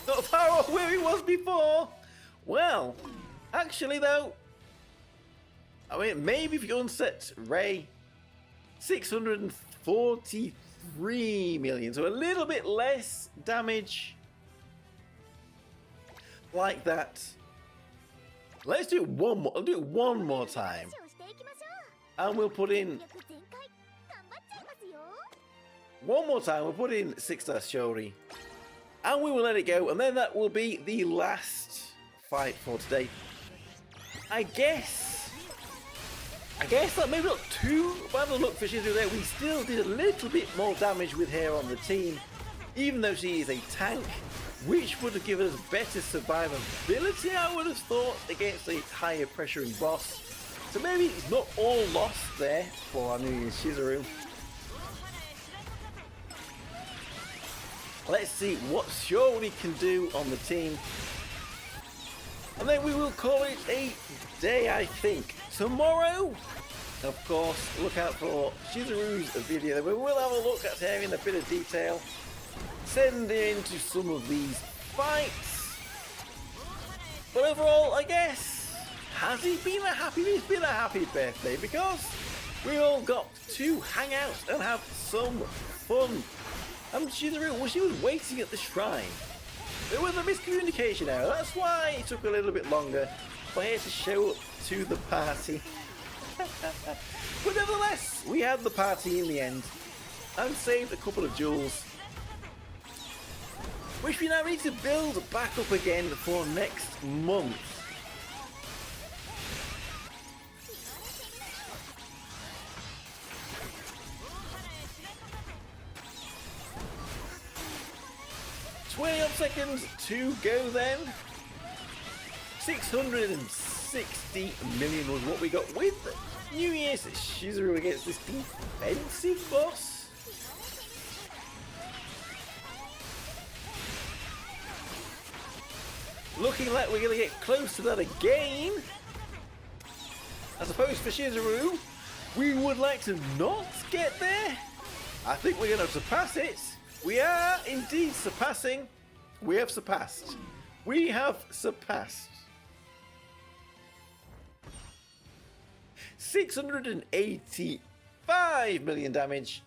Not far off where he was before. Well, actually though, I mean, maybe if you unset Ray, 643 million, so a little bit less damage like that. Let's do it one more. I'll do it one more time, and we'll put in one more time. We'll put in 6-star Shori, and we will let it go, and then that will be the last fight for today. I guess that maybe not too bad a look for Shizuru there. We still did a little bit more damage with her on the team, even though she is a tank, which would have given us better survivability, I would have thought, against a higher pressuring boss. So maybe it's not all lost there for our New Year's Shizuru. Let's see what Shori can do on the team. And then we will call it a day, I think. Tomorrow, of course, look out for Shizuru's video. We will have a look at her in a bit of detail. Send into some of these fights. But overall, I guess, has it been a happy? It's been a happy birthday because we all got to hang out and have some fun. And Shizuru, well, she was waiting at the shrine. There was a miscommunication error. That's why it took a little bit longer for her to show up to the party. But nevertheless, we had the party in the end and saved a couple of jewels, which we now need to build back up again for next month. Seconds to go then. 660 million was what we got with New Year's Shizuru against this defensive boss. Looking like we're going to get close to that again. I suppose for Shizuru, we would like to not get there. I think we're going to surpass it. We are indeed surpassing. We have surpassed. We have surpassed. 685 million damage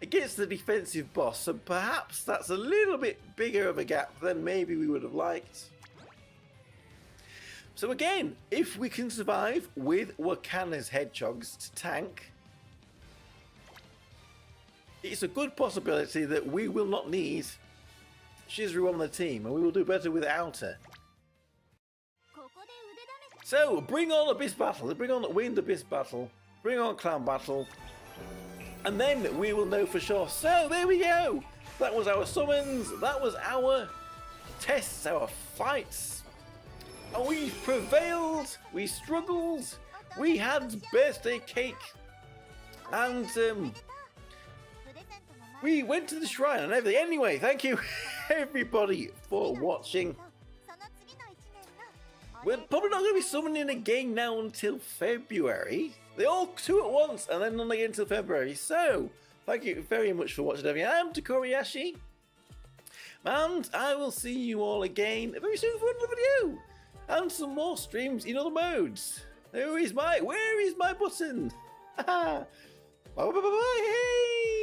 against the defensive boss. So perhaps that's a little bit bigger of a gap than maybe we would have liked. So again, if we can survive with Wakana's hedgehogs to tank, it's a good possibility that we will not need Shizuru on the team, and we will do better without her. So, bring on Abyss Battle, bring on Wind Abyss Battle, bring on Clown Battle, and then we will know for sure. So, there we go! That was our summons, that was our tests, our fights. And we prevailed, we struggled, we had birthday cake, and we went to the shrine and everything. Anyway, thank you everybody for watching. We're probably not going to be summoning again now until February. They all two at once and then not again until February. So, thank you very much for watching everything. I'm Tokkuri Yashi, and I will see you all again very soon for another video and some more streams in other modes. Where is my button? Bye bye bye bye. Hey!